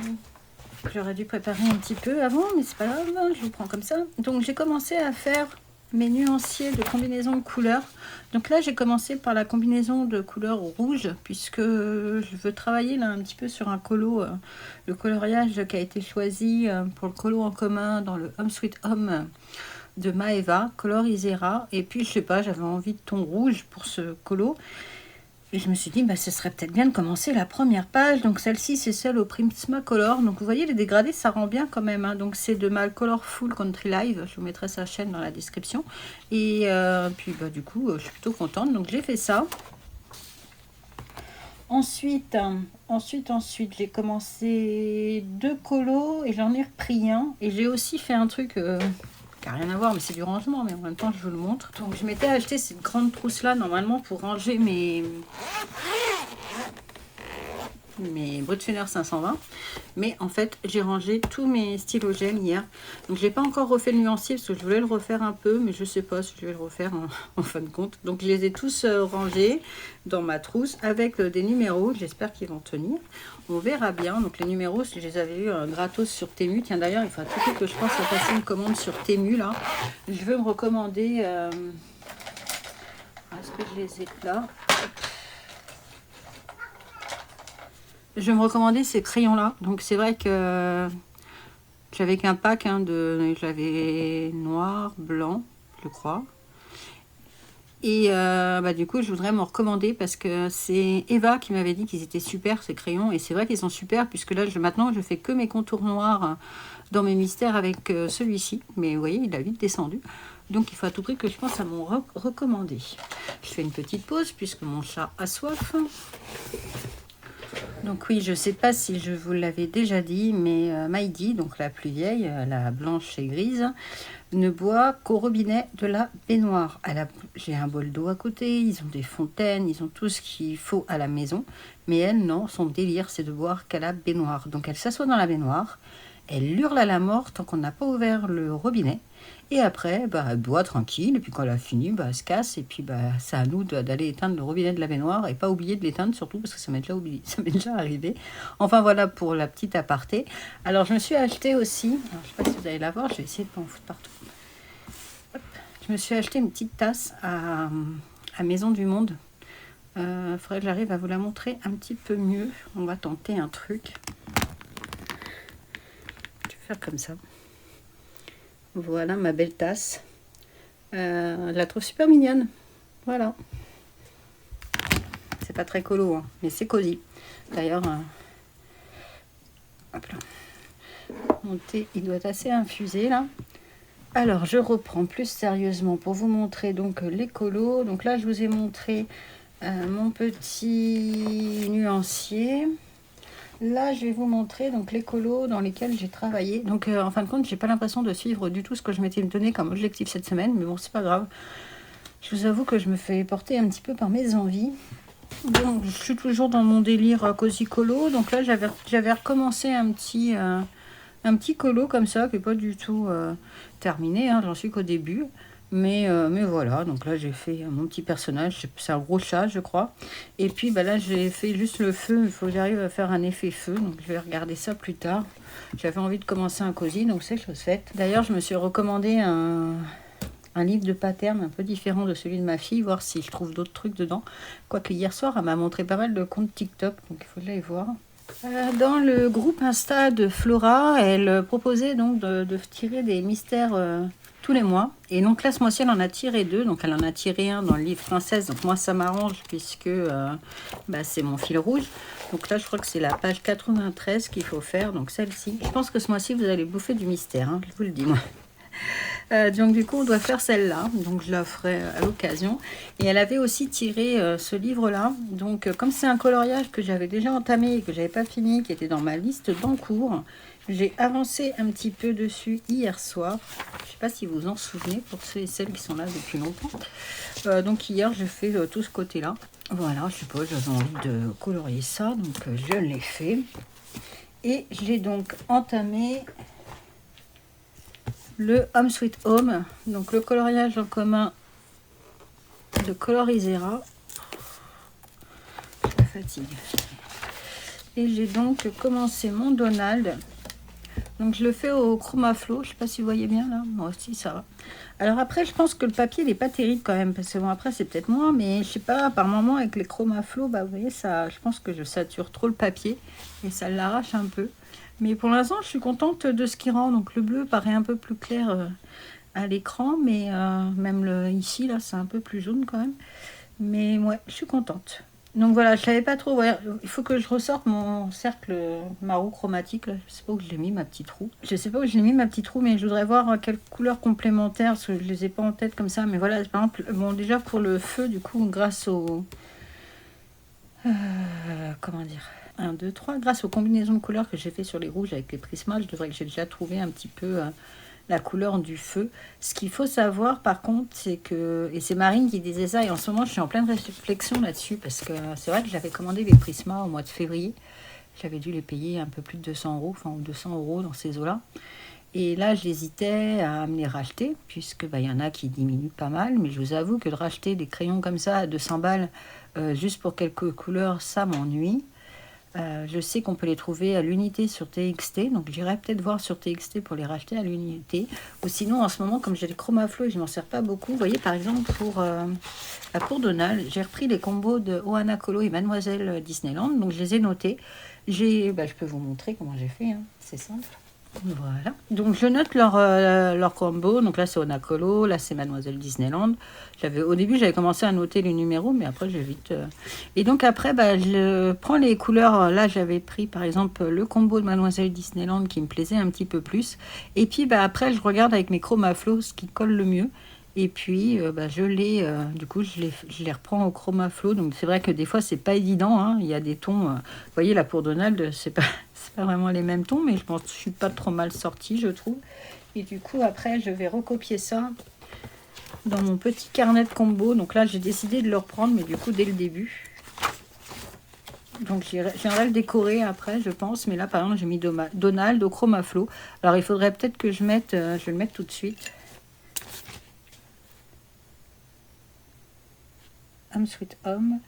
j'aurais dû préparer un petit peu avant, mais c'est pas grave, je vous prends comme ça. Donc, j'ai commencé à faire mes nuanciers de combinaison de couleurs. Donc là, j'ai commencé par la combinaison de couleur rouge, puisque je veux travailler là un petit peu sur un colo, le coloriage qui a été choisi pour le colo en commun dans le Home Sweet Home de Maeva, Color Isera. Et puis, je sais pas, j'avais envie de ton rouge pour ce colo. Et je me suis dit, bah, ce serait peut-être bien de commencer la première page. Donc, celle-ci, c'est celle au Prismacolor. Donc, vous voyez, les dégradés, ça rend bien quand même. Hein. Donc, c'est de ma Colorful Country Live. Je vous mettrai sa chaîne dans la description. Et puis, bah, du coup, je suis plutôt contente. Donc, j'ai fait ça. Ensuite, j'ai commencé 2 colos et j'en ai repris un. Et j'ai aussi fait un truc qui n'a rien à voir, mais c'est du rangement, mais en même temps, je vous le montre. Donc, je m'étais acheté cette grande trousse-là, normalement, pour ranger mes Brutfener 520. Mais en fait, j'ai rangé tous mes stylogènes hier. Donc, je n'ai pas encore refait le nuancier parce que je voulais le refaire un peu, mais je ne sais pas si je vais le refaire en fin de compte. Donc, je les ai tous rangés dans ma trousse avec des numéros. J'espère qu'ils vont tenir. On verra bien. Donc, les numéros, je les avais eu gratos sur Temu. Tiens, d'ailleurs, il faut à tout prix que je pense à passer une commande sur Temu, là. Je veux me recommander... Est-ce que je les ai là? Je vais me recommander ces crayons-là. Donc, c'est vrai que j'avais qu'un pack j'avais noir, blanc, je crois. Et bah, du coup, je voudrais m'en recommander parce que c'est Eva qui m'avait dit qu'ils étaient super, ces crayons. Et c'est vrai qu'ils sont super puisque là, maintenant, je fais que mes contours noirs dans mes mystères avec celui-ci. Mais vous voyez, il a vite descendu. Donc, il faut à tout prix que je pense à m'en recommander. Je fais une petite pause puisque mon chat a soif. Donc oui, je ne sais pas si je vous l'avais déjà dit, mais Maïdi, donc la plus vieille, la blanche et grise, ne boit qu'au robinet de la baignoire. J'ai un bol d'eau à côté, ils ont des fontaines, ils ont tout ce qu'il faut à la maison. Mais elle, non, son délire, c'est de boire qu'à la baignoire. Donc elle s'assoit dans la baignoire, elle hurle à la mort tant qu'on n'a pas ouvert le robinet. Et après, bah, elle boit tranquille. Et puis quand elle a fini, bah, elle se casse. Et puis bah, c'est à nous d'aller éteindre le robinet de la baignoire. Et pas oublier de l'éteindre surtout parce que ça m'est déjà oublié. Ça m'est déjà arrivé. Enfin voilà pour la petite aparté. Alors je me suis acheté aussi. Alors, je ne sais pas si vous allez la voir. Je vais essayer de ne pas en foutre partout. Hop. Je me suis acheté une petite tasse à Maison du Monde. Faudrait que j'arrive à vous la montrer un petit peu mieux. On va tenter un truc. Je vais faire comme ça. Voilà ma belle tasse. Je la trouve super mignonne. Voilà. C'est pas très colo, hein, mais c'est cosy. D'ailleurs, hop là. Mon thé, il doit être assez infusé là. Alors, je reprends plus sérieusement pour vous montrer donc les colos. Donc là, je vous ai montré mon petit nuancier. Là, je vais vous montrer donc les colos dans lesquels j'ai travaillé. Donc, en fin de compte, j'ai pas l'impression de suivre du tout ce que je m'étais donné comme objectif cette semaine. Mais bon, c'est pas grave. Je vous avoue que je me fais porter un petit peu par mes envies. Donc, je suis toujours dans mon délire cosy colo. Donc là, j'avais recommencé un petit colo comme ça, qui n'est pas du tout terminé. Hein, j'en suis qu'au début. Mais voilà, donc là j'ai fait mon petit personnage, c'est un gros chat je crois. Et puis bah, là j'ai fait juste le feu, il faut que j'arrive à faire un effet feu, donc je vais regarder ça plus tard. J'avais envie de commencer un cosy, donc c'est chose faite. D'ailleurs je me suis recommandé un livre de pattern un peu différent de celui de ma fille, voir si je trouve d'autres trucs dedans. Quoique hier soir elle m'a montré pas mal de comptes TikTok, donc il faut que j'aille voir. Dans le groupe Insta de Flora, elle proposait donc de tirer des mystères... tous les mois. Et donc là, ce mois-ci, elle en a tiré 2. Donc elle en a tiré un dans le livre Princesse. Donc moi, ça m'arrange puisque c'est mon fil rouge. Donc là, je crois que c'est la page 93 qu'il faut faire. Donc celle-ci. Je pense que ce mois-ci, vous allez bouffer du mystère. Hein, je vous le dis, moi. Donc du coup, on doit faire celle-là. Donc je la ferai à l'occasion. Et elle avait aussi tiré ce livre-là. Donc comme c'est un coloriage que j'avais déjà entamé et que j'avais pas fini, qui était dans ma liste d'encours, j'ai avancé un petit peu dessus hier soir. Je ne sais pas si vous vous en souvenez, pour ceux et celles qui sont là depuis longtemps. Donc hier, j'ai fait tout ce côté-là. Voilà, je sais pas, j'avais envie de colorier ça. Donc je l'ai fait. Et j'ai donc entamé le Home Sweet Home. Donc le coloriage en commun de Colorisera. Je me fatigue. Et j'ai donc commencé mon Donald. Donc je le fais au Chromaflo, je sais pas si vous voyez bien là, moi aussi ça va. Alors après je pense que le papier il est pas terrible quand même, parce que bon après c'est peut-être moi, mais je sais pas, par moment avec les Chromaflo, bah vous voyez ça, je pense que je sature trop le papier et ça l'arrache un peu. Mais pour l'instant je suis contente de ce qui rend, donc le bleu paraît un peu plus clair à l'écran, mais même ici là c'est un peu plus jaune quand même. Mais ouais, je suis contente. Donc voilà, je savais pas trop. Ouais, il faut que je ressorte mon cercle marron chromatique. Là. Je sais pas où je l'ai mis, ma petite roue. Je sais pas où je l'ai mis, ma petite roue, mais je voudrais voir quelle couleur complémentaire, parce que je les ai pas en tête comme ça. Mais voilà, par exemple, bon, déjà pour le feu, du coup, grâce au. Comment dire 1, 2, 3. Grâce aux combinaisons de couleurs que j'ai fait sur les rouges avec les prismas, je devrais que j'ai déjà trouvé un petit peu. La couleur du feu. Ce qu'il faut savoir par contre, c'est que, et c'est Marine qui disait ça, et en ce moment je suis en pleine réflexion là-dessus, parce que c'est vrai que j'avais commandé les prismas au mois de février, j'avais dû les payer un peu plus de 200 euros, enfin 200 euros dans ces eaux-là, et là j'hésitais à me les racheter, puisque y en a qui diminuent pas mal, mais je vous avoue que de racheter des crayons comme ça à 200 balles, juste pour quelques couleurs, ça m'ennuie. Je sais qu'on peut les trouver à l'unité sur TXT, donc j'irai peut-être voir sur TXT pour les racheter à l'unité. Ou sinon, en ce moment, comme j'ai les Chromaflo et je m'en sers pas beaucoup, vous voyez par exemple pour Donald, j'ai repris les combos de Ohana Colo et Mademoiselle Disneyland, donc je les ai notés. Je peux vous montrer comment j'ai fait, hein. C'est simple. Voilà. Donc je note leur combo. Donc là c'est Onacolo, là c'est Mademoiselle Disneyland. Au début j'avais commencé à noter les numéros, mais après j'ai vite. Et donc après je prends les couleurs. Là j'avais pris par exemple le combo de Mademoiselle Disneyland qui me plaisait un petit peu plus. Et puis après je regarde avec mes Chromaflo ce qui colle le mieux. Et puis du coup je les reprends au Chromaflo. Donc c'est vrai que des fois c'est pas évident, hein. Il y a des tons. Vous voyez là pour Donald c'est pas vraiment les mêmes tons, mais je pense que je suis pas trop mal sortie, je trouve. Et du coup, après, je vais recopier ça dans mon petit carnet de combo. Donc là, j'ai décidé de le reprendre, mais du coup, dès le début. Donc, je viendrai le décorer après, je pense. Mais là, par exemple, j'ai mis Donald au Chromaflo. Alors, il faudrait peut-être que je mette... je vais le mettre tout de suite. Home Sweet Home.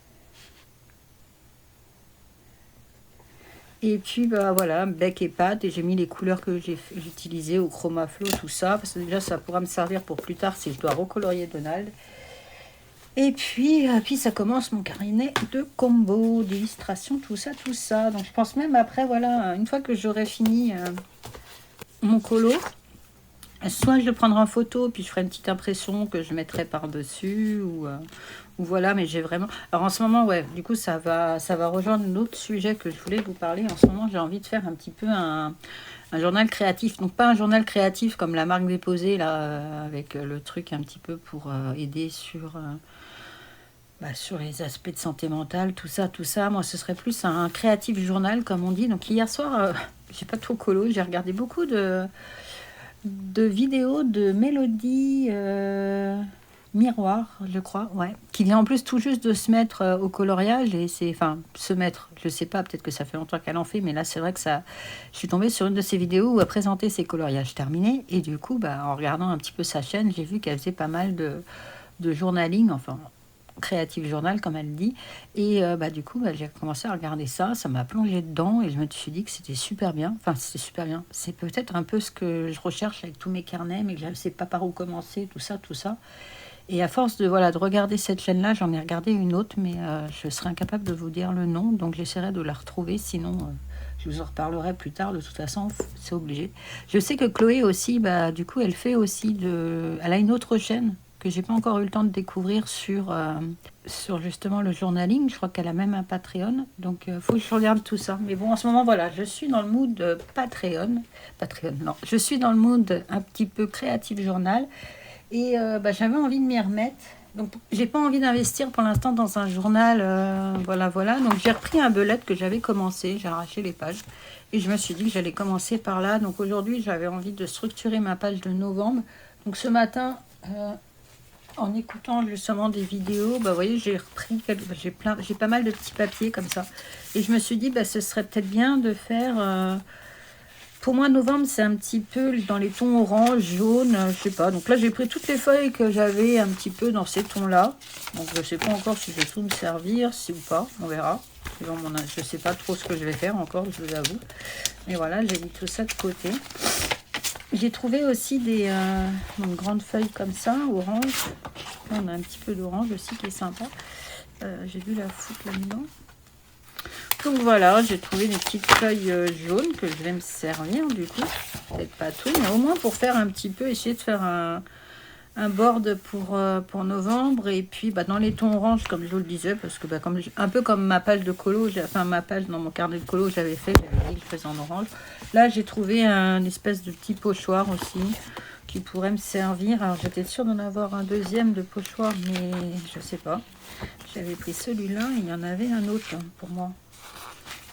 Et puis voilà, bec et pâte, et j'ai mis les couleurs que j'ai utilisées au Chromaflo, tout ça, parce que déjà ça pourra me servir pour plus tard si je dois recolorier Donald. Et puis ça commence mon carnet de combo, d'illustration, tout ça, tout ça. Donc je pense même après, voilà, une fois que j'aurai fini mon colo, soit je le prendrai en photo, puis je ferai une petite impression que je mettrai par-dessus, ou voilà, mais j'ai vraiment... Alors en ce moment, ouais, du coup, ça va rejoindre l'autre sujet que je voulais vous parler. En ce moment, j'ai envie de faire un petit peu un journal créatif. Donc pas un journal créatif comme la marque déposée, là, avec le truc un petit peu pour aider sur les aspects de santé mentale, tout ça. Moi, ce serait plus un créatif journal, comme on dit. Donc hier soir, j'ai pas trop colo, j'ai regardé beaucoup de vidéos de Mélodie... Miroir, je crois, ouais. Qui vient en plus tout juste de se mettre au coloriage, et se mettre, je sais pas, peut-être que ça fait longtemps qu'elle en fait, mais là c'est vrai que je suis tombée sur une de ses vidéos où elle présentait ses coloriages terminés, et du coup, en regardant un petit peu sa chaîne, j'ai vu qu'elle faisait pas mal de journaling, enfin, créative journal, comme elle dit, et du coup, j'ai commencé à regarder ça m'a plongé dedans, et je me suis dit que c'était super bien, c'est peut-être un peu ce que je recherche avec tous mes carnets, mais que je ne sais pas par où commencer, tout ça. Et à force de regarder cette chaîne-là, j'en ai regardé une autre, mais je serais incapable de vous dire le nom, donc j'essaierai de la retrouver, sinon Je vous en reparlerai plus tard, de toute façon, c'est obligé. Je sais que Chloé aussi, bah, du coup, elle fait aussi elle a une autre chaîne que j'ai pas encore eu le temps de découvrir sur justement le journaling. Je crois qu'elle a même un Patreon. Donc, il faut que je regarde tout ça. Mais bon, en ce moment, voilà, je suis dans le mood Patreon. Patreon, non. Je suis dans le mood un petit peu créatif journal. Et bah, j'avais envie de m'y remettre. Donc, j'ai pas envie d'investir pour l'instant dans un journal. Voilà. Donc, j'ai repris un bullet que j'avais commencé. J'ai arraché les pages. Et je me suis dit que j'allais commencer par là. Donc, aujourd'hui, j'avais envie de structurer ma page de novembre. Donc, ce matin, en écoutant justement des vidéos, bah, vous voyez, j'ai repris, j'ai pas mal de petits papiers comme ça. Et je me suis dit, bah, ce serait peut-être bien de faire... pour moi, novembre, c'est un petit peu dans les tons orange, jaune, je sais pas. Donc là, j'ai pris toutes les feuilles que j'avais un petit peu dans ces tons-là. Donc je sais pas encore si je vais tout me servir, si ou pas, on verra. Je sais pas trop ce que je vais faire encore, je vous avoue. Mais voilà, j'ai mis tout ça de côté. J'ai trouvé aussi une grande feuille comme ça, orange. Là, on a un petit peu d'orange aussi qui est sympa. J'ai dû la foutre là-dedans. Donc voilà, j'ai trouvé des petites feuilles jaunes que je vais me servir du coup. Peut-être pas tout, mais au moins pour faire un petit peu, essayer de faire un board pour novembre. Et puis bah, dans les tons orange, comme je vous le disais, parce que bah, un peu comme ma page de colo, ma page dans mon carnet de colo, j'avais dit que je faisais en orange. Là, j'ai trouvé un espèce de petit pochoir aussi qui pourrait me servir. Alors j'étais sûre d'en avoir un deuxième de pochoir, mais je sais pas. J'avais pris celui-là et il y en avait un autre pour moi.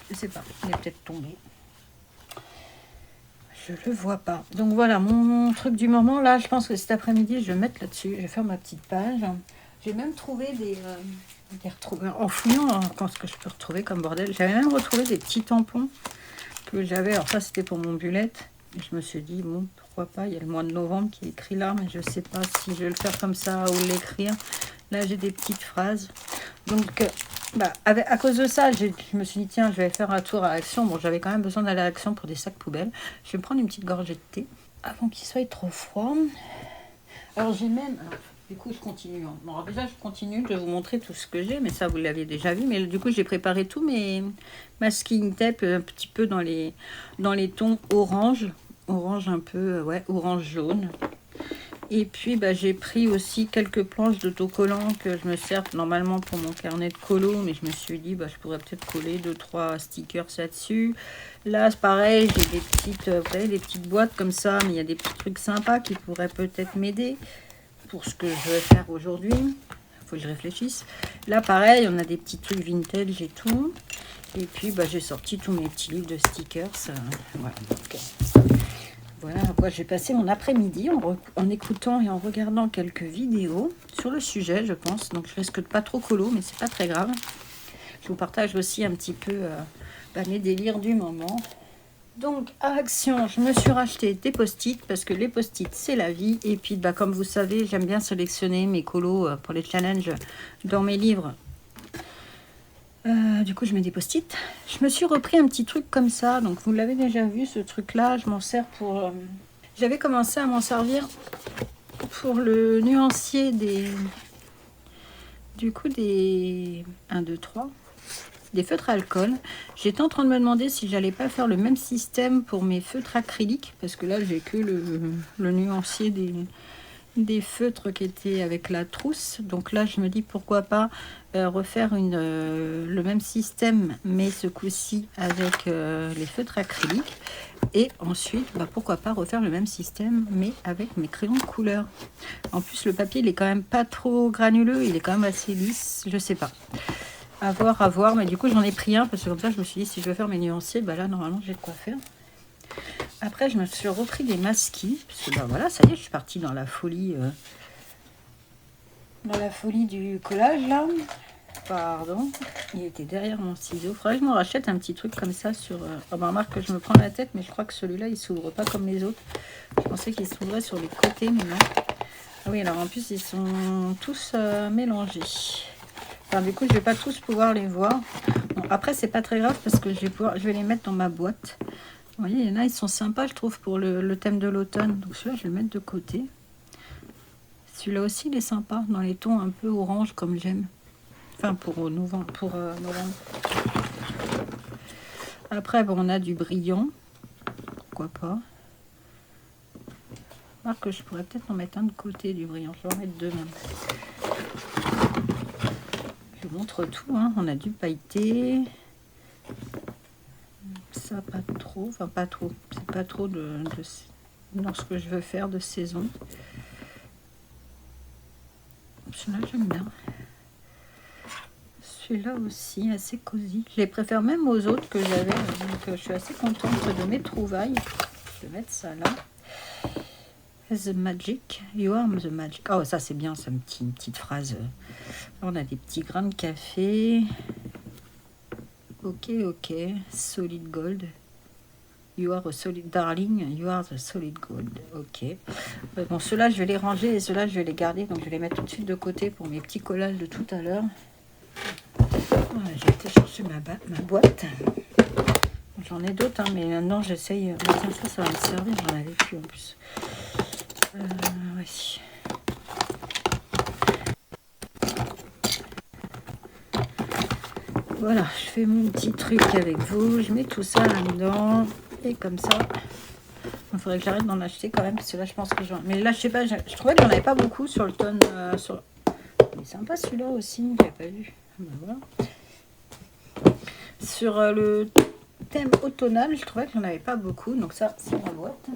Je sais pas, il est peut-être tombé. Je le vois pas. Donc voilà, mon truc du moment, là, je pense que cet après-midi, je vais mettre là-dessus. Je vais faire ma petite page. J'ai même trouvé en fouillant, ce que je peux retrouver comme bordel. J'avais même retrouvé des petits tampons que j'avais. Alors ça, c'était pour mon bullet. Et je me suis dit, bon, pourquoi pas. Il y a le mois de novembre qui est écrit là, mais je sais pas si je vais le faire comme ça ou l'écrire. Là, j'ai des petites phrases. Donc... bah, à cause de ça, je me suis dit, tiens, je vais faire un tour à Action. Bon, j'avais quand même besoin d'aller à Action pour des sacs poubelles. Je vais me prendre une petite gorgée de thé avant qu'il soit trop froid. Alors, j'ai même... Alors, du coup, je continue. Bon, alors déjà, je continue de vous montrer tout ce que j'ai, mais ça, vous l'avez déjà vu. Mais du coup, j'ai préparé tout mes masking tape un petit peu dans les tons orange. Orange un peu, ouais, orange-jaune. Et puis, bah, j'ai pris aussi quelques planches d'autocollants que je me sers normalement pour mon carnet de colo. Mais je me suis dit, bah, je pourrais peut-être coller 2-3 stickers là-dessus. Là, c'est pareil, j'ai des petites, vous savez, des petites boîtes comme ça. Mais il y a des petits trucs sympas qui pourraient peut-être m'aider pour ce que je vais faire aujourd'hui. Il faut que je réfléchisse. Là, pareil, on a des petits trucs vintage et tout. Et puis, bah, j'ai sorti tous mes petits livres de stickers. Voilà, donc, voilà à quoi j'ai passé mon après-midi en écoutant et en regardant quelques vidéos sur le sujet, je pense. Donc je risque de pas trop colo, mais c'est pas très grave. Je vous partage aussi un petit peu mes délires du moment. Donc à Action, je me suis racheté des post-it parce que les post-it c'est la vie. Et puis bah, comme vous savez, j'aime bien sélectionner mes colos pour les challenges dans mes livres. Du coup, je mets des post-it. Je me suis repris un petit truc comme ça. Donc, vous l'avez déjà vu, ce truc-là. Je m'en sers pour... J'avais commencé à m'en servir pour le nuancier du coup, des 1, 2, 3. Des feutres à alcool. J'étais en train de me demander si j'allais pas faire le même système pour mes feutres acryliques. Parce que là, j'ai que le nuancier des feutres qui étaient avec la trousse. Donc là, je me dis pourquoi pas refaire le même système, mais ce coup-ci avec les feutres acryliques. Et ensuite, pourquoi pas refaire le même système, mais avec mes crayons de couleur. En plus, le papier, il est quand même pas trop granuleux, il est quand même assez lisse, je sais pas. À voir, mais du coup, j'en ai pris un, parce que comme ça, je me suis dit, si je veux faire mes nuanciers, là, normalement, j'ai de quoi faire. Après, je me suis repris des masquis, parce que voilà, ça y est, je suis partie dans la folie du collage, là. Pardon, il était derrière mon ciseau. Faudrait que je me rachète un petit truc comme ça sur... remarque que je me prends la tête, mais je crois que celui-là, il s'ouvre pas comme les autres. Je pensais qu'il s'ouvrait sur les côtés, mais non. Ah oui, alors en plus, ils sont tous mélangés. Enfin, du coup, je vais pas tous pouvoir les voir. Bon, après, c'est pas très grave, parce que je vais les mettre dans ma boîte. Vous voyez, il y en a, ils sont sympas, je trouve, pour le thème de l'automne. Donc celui-là, je vais le mettre de côté. Celui-là aussi, il est sympa, dans les tons un peu orange, comme j'aime. Enfin, pour novembre. Après, bon, on a du brillant. Pourquoi pas. Alors que je pourrais peut-être en mettre un de côté du brillant. Je vais en mettre deux même. Je vous montre tout. Hein. On a du pailleté. Ça, pas trop. Enfin, pas trop. C'est pas trop dans ce que je veux faire de saison. Celui-là, j'aime bien. Celui-là aussi, assez cosy. Je les préfère même aux autres que j'avais. Donc, je suis assez contente de mes trouvailles. Je vais mettre ça là. The magic, you are the magic. Oh, ça c'est bien, ça, une petite phrase. On a des petits grains de café. Ok, ok. Solid gold. You are a solid darling. You are the solid gold. Ok. Bon, ceux-là, je vais les ranger et ceux-là, je vais les garder. Donc, je vais les mettre tout de suite de côté pour mes petits collages de tout à l'heure. Voilà, j'ai été chercher ma boîte. J'en ai d'autres, hein, mais maintenant, j'essaye. Ça va me servir. J'en avais plus en plus. Ouais. Voilà, je fais mon petit truc avec vous. Je mets tout ça là-dedans. Et comme ça, il faudrait que j'arrête d'en acheter quand même. Parce que là, je pense que j'en... Mais là, je sais pas, je trouvais que j'en avais pas beaucoup sur le tonne. Il est sympa celui-là aussi, j'avais pas vu. Ben voilà. Sur le thème automnal, je trouvais que j'en avais pas beaucoup. Donc ça, c'est ma boîte.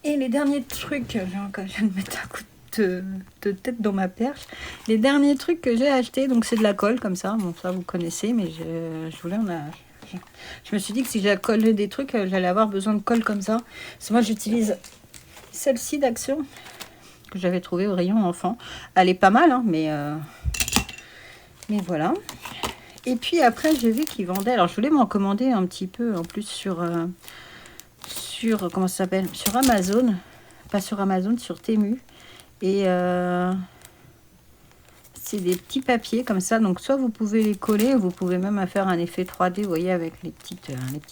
Et les derniers trucs, quand je viens de mettre un coup de tête dans ma perche, les derniers trucs que j'ai achetés, donc c'est de la colle comme ça, bon ça vous connaissez, mais je voulais je me suis dit que si j'ai collé des trucs, j'allais avoir besoin de colle comme ça. Parce que moi j'utilise celle-ci d'Action, que j'avais trouvée au rayon enfant. Elle est pas mal, hein, mais voilà. Et puis après j'ai vu qu'ils vendaient, alors je voulais m'en commander un petit peu en plus sur comment ça s'appelle, sur Amazon, pas sur Amazon, sur Temu. Et c'est des petits papiers comme ça, donc soit vous pouvez les coller, vous pouvez même faire un effet 3D, vous voyez, avec les petits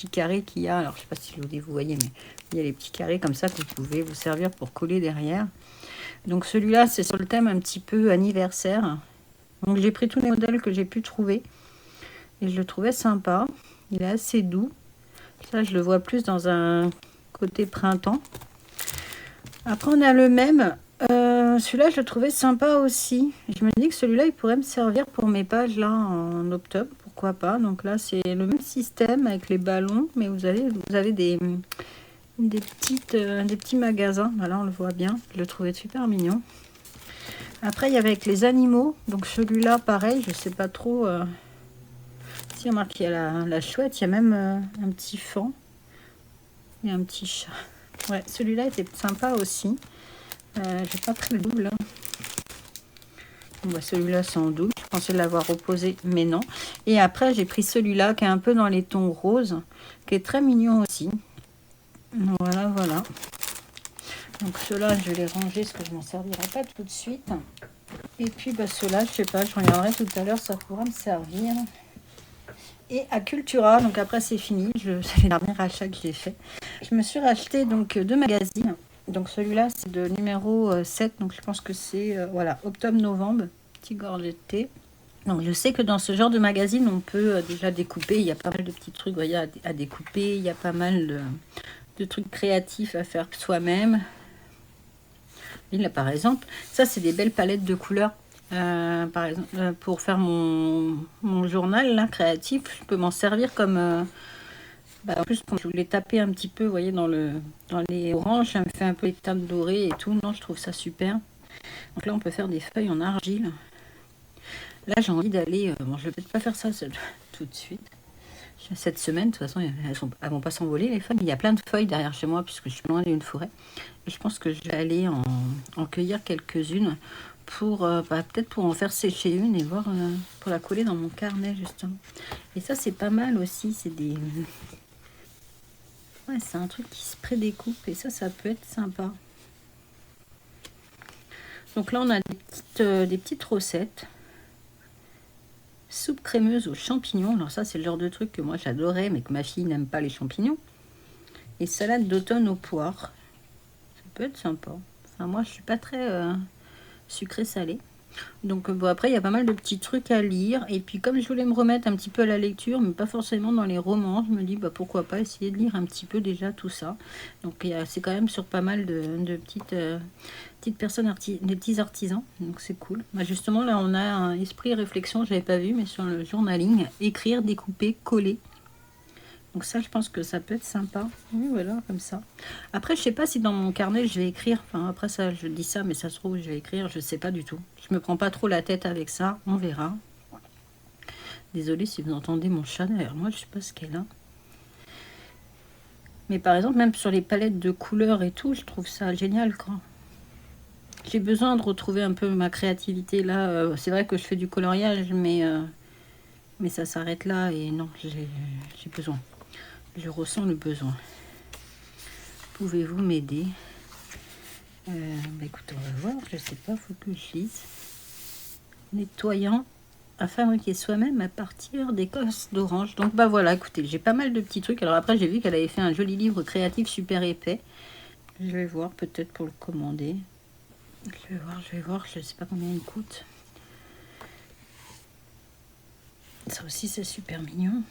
carrés qu'il y a. Alors je sais pas si vous voyez, mais il y a les petits carrés comme ça que vous pouvez vous servir pour coller derrière. Donc celui-là, c'est sur le thème un petit peu anniversaire. Donc j'ai pris tous les modèles que j'ai pu trouver et je le trouvais sympa. Il est assez doux. Ça, je le vois plus dans un côté printemps. Après, on a le même. Celui-là, je le trouvais sympa aussi. Je me dis que celui-là, il pourrait me servir pour mes pages là en octobre. Pourquoi pas. Donc là, c'est le même système avec les ballons, mais vous avez des petits magasins. Voilà, on le voit bien. Je le trouvais super mignon. Après, il y avait avec les animaux. Donc celui-là, pareil, je sais pas trop. Si, remarque, il y a la chouette. Il y a même un petit faon et un petit chat. Ouais, celui-là était sympa aussi. J'ai pas pris le double. Hein. Bon, bah, celui-là, c'est en double. Je pensais l'avoir reposé, mais non. Et après, j'ai pris celui-là qui est un peu dans les tons roses, qui est très mignon aussi. Voilà, voilà. Donc ceux-là, je vais les ranger parce que je m'en servirai pas tout de suite. Et puis, bah, ceux-là, je sais pas, je regarderai tout à l'heure, ça pourra me servir. Et à Cultura, donc après c'est fini, c'est les derniers achats que j'ai fait. Je me suis racheté donc 2 magazines. Donc celui-là c'est de numéro 7, donc je pense que c'est voilà, octobre-novembre, petit gorgée de thé. Donc je sais que dans ce genre de magazine on peut déjà découper, il y a pas mal de petits trucs voyez, à découper, il y a pas mal de trucs créatifs à faire soi-même. Et là par exemple, ça c'est des belles palettes de couleurs. Par exemple, pour faire mon journal là, créatif, je peux m'en servir comme en plus quand je voulais taper un petit peu, vous voyez, dans les oranges, ça me fait un peu les teintes dorées et tout. Non, je trouve ça super. Donc là on peut faire des feuilles en argile. Là j'ai envie d'aller, bon je vais peut-être pas faire ça tout de suite cette semaine, de toute façon elles vont pas s'envoler les feuilles. Il y a plein de feuilles derrière chez moi puisque je suis loin d'une forêt. Et je pense que je vais aller en cueillir quelques-unes pour peut-être pour en faire sécher une et voir pour la coller dans mon carnet justement. Et ça c'est pas mal aussi, c'est des c'est un truc qui se prédécoupe et ça peut être sympa. Donc là on a des petites recettes. Soupe crémeuse aux champignons. Alors ça c'est le genre de truc que moi j'adorais mais que ma fille n'aime pas les champignons. Et salade d'automne aux poires. Ça peut être sympa. Enfin moi je suis pas très sucré salé. Donc bon, après, il y a pas mal de petits trucs à lire. Et puis comme je voulais me remettre un petit peu à la lecture, mais pas forcément dans les romans, je me dis bah, pourquoi pas essayer de lire un petit peu déjà tout ça. Donc c'est quand même sur pas mal de petites personnes, des petits artisans. Donc c'est cool. Bah, justement, là, on a un esprit réflexion, je l'avais pas vu, mais sur le journaling, écrire, découper, coller. Donc ça, je pense que ça peut être sympa. Oui, voilà, comme ça. Après, je sais pas si dans mon carnet, je vais écrire. Enfin, après ça, je dis ça, mais ça se trouve, je vais écrire. Je sais pas du tout. Je me prends pas trop la tête avec ça. On verra. Désolée si vous entendez mon chat derrière moi. Je sais pas ce qu'elle a. Mais par exemple, même sur les palettes de couleurs et tout, je trouve ça génial, quoi. J'ai besoin de retrouver un peu ma créativité là. C'est vrai que je fais du coloriage, mais ça s'arrête là. Et non, j'ai besoin. Je ressens le besoin. Pouvez-vous m'aider? Bah écoute, on va voir, je sais pas, faut que je lise. Nettoyant à fabriquer soi-même à partir d'écorce d'orange. Donc bah voilà, écoutez, j'ai pas mal de petits trucs. Alors après, j'ai vu qu'elle avait fait un joli livre créatif super épais. Je vais voir peut-être pour le commander. Je vais voir, je sais pas combien il coûte. Ça aussi, c'est super mignon.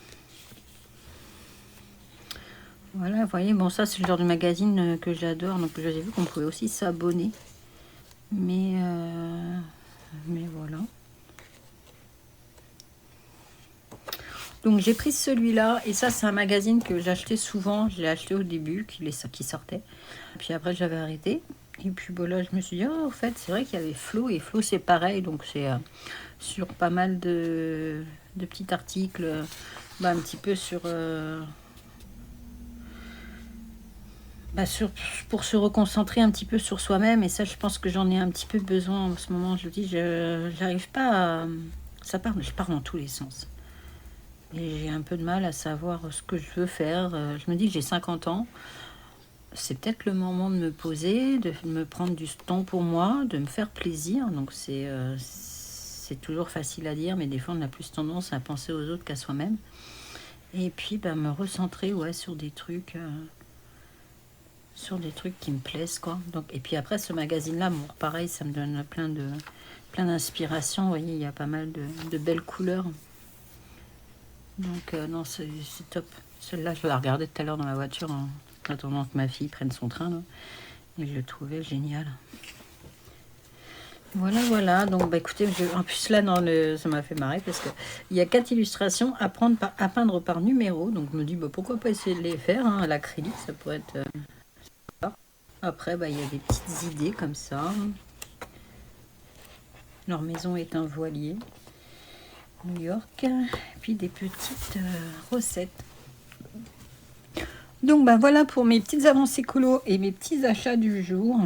Voilà, vous voyez, bon ça c'est le genre de magazine que j'adore, donc j'ai vu qu'on pouvait aussi s'abonner. Mais voilà. Donc j'ai pris celui-là, et ça c'est un magazine que j'achetais souvent, je l'ai acheté au début, qui sortait. Puis après j'avais arrêté. Et puis bon, là je me suis dit, oh en fait c'est vrai qu'il y avait Flo, et Flo c'est pareil, donc c'est sur pas mal de petits articles, un petit peu sur... pour se reconcentrer un petit peu sur soi-même, et ça je pense que j'en ai un petit peu besoin en ce moment. Je dis, j'arrive pas à... je pars dans tous les sens. Et j'ai un peu de mal à savoir ce que je veux faire. Je me dis que j'ai 50 ans. C'est peut-être le moment de me poser, de me prendre du temps pour moi, de me faire plaisir. Donc c'est toujours facile à dire, mais des fois on a plus tendance à penser aux autres qu'à soi-même. Et puis me recentrer sur des trucs... qui me plaisent, quoi. Donc, et puis après ce magazine là, bon, pareil, ça me donne plein d'inspiration. Vous voyez, il y a pas mal de belles couleurs, donc non, c'est top. Celle-là je la regardais tout à l'heure dans la voiture en attendant que ma fille prenne son train là, et je le trouvais génial. Voilà, donc écoutez, en plus là ça m'a fait marrer parce que il y a 4 illustrations à peindre par numéro, donc je me dis pourquoi pas essayer de les faire à l'acrylique, ça pourrait être... Après, il y a des petites idées comme ça. Leur maison est un voilier. New York. Et puis des petites recettes. Donc, voilà pour mes petites avancées colo et mes petits achats du jour.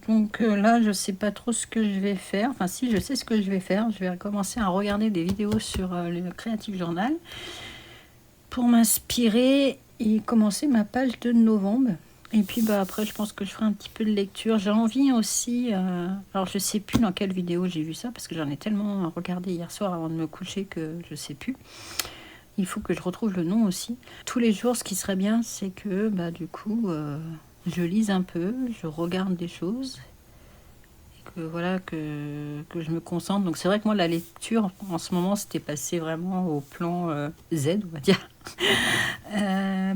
Donc là, je sais pas trop ce que je vais faire. Enfin, si, je sais ce que je vais faire. Je vais commencer à regarder des vidéos sur le Creative Journal pour m'inspirer et commencer ma page de novembre. Et puis après, je pense que je ferai un petit peu de lecture. J'ai envie aussi... alors, je sais plus dans quelle vidéo j'ai vu ça, parce que j'en ai tellement regardé hier soir avant de me coucher que je sais plus. Il faut que je retrouve le nom aussi. Tous les jours, ce qui serait bien, c'est que du coup, je lise un peu, je regarde des choses, et que je me concentre. Donc c'est vrai que moi, la lecture, en ce moment, c'était passé vraiment au plan Z, on va dire.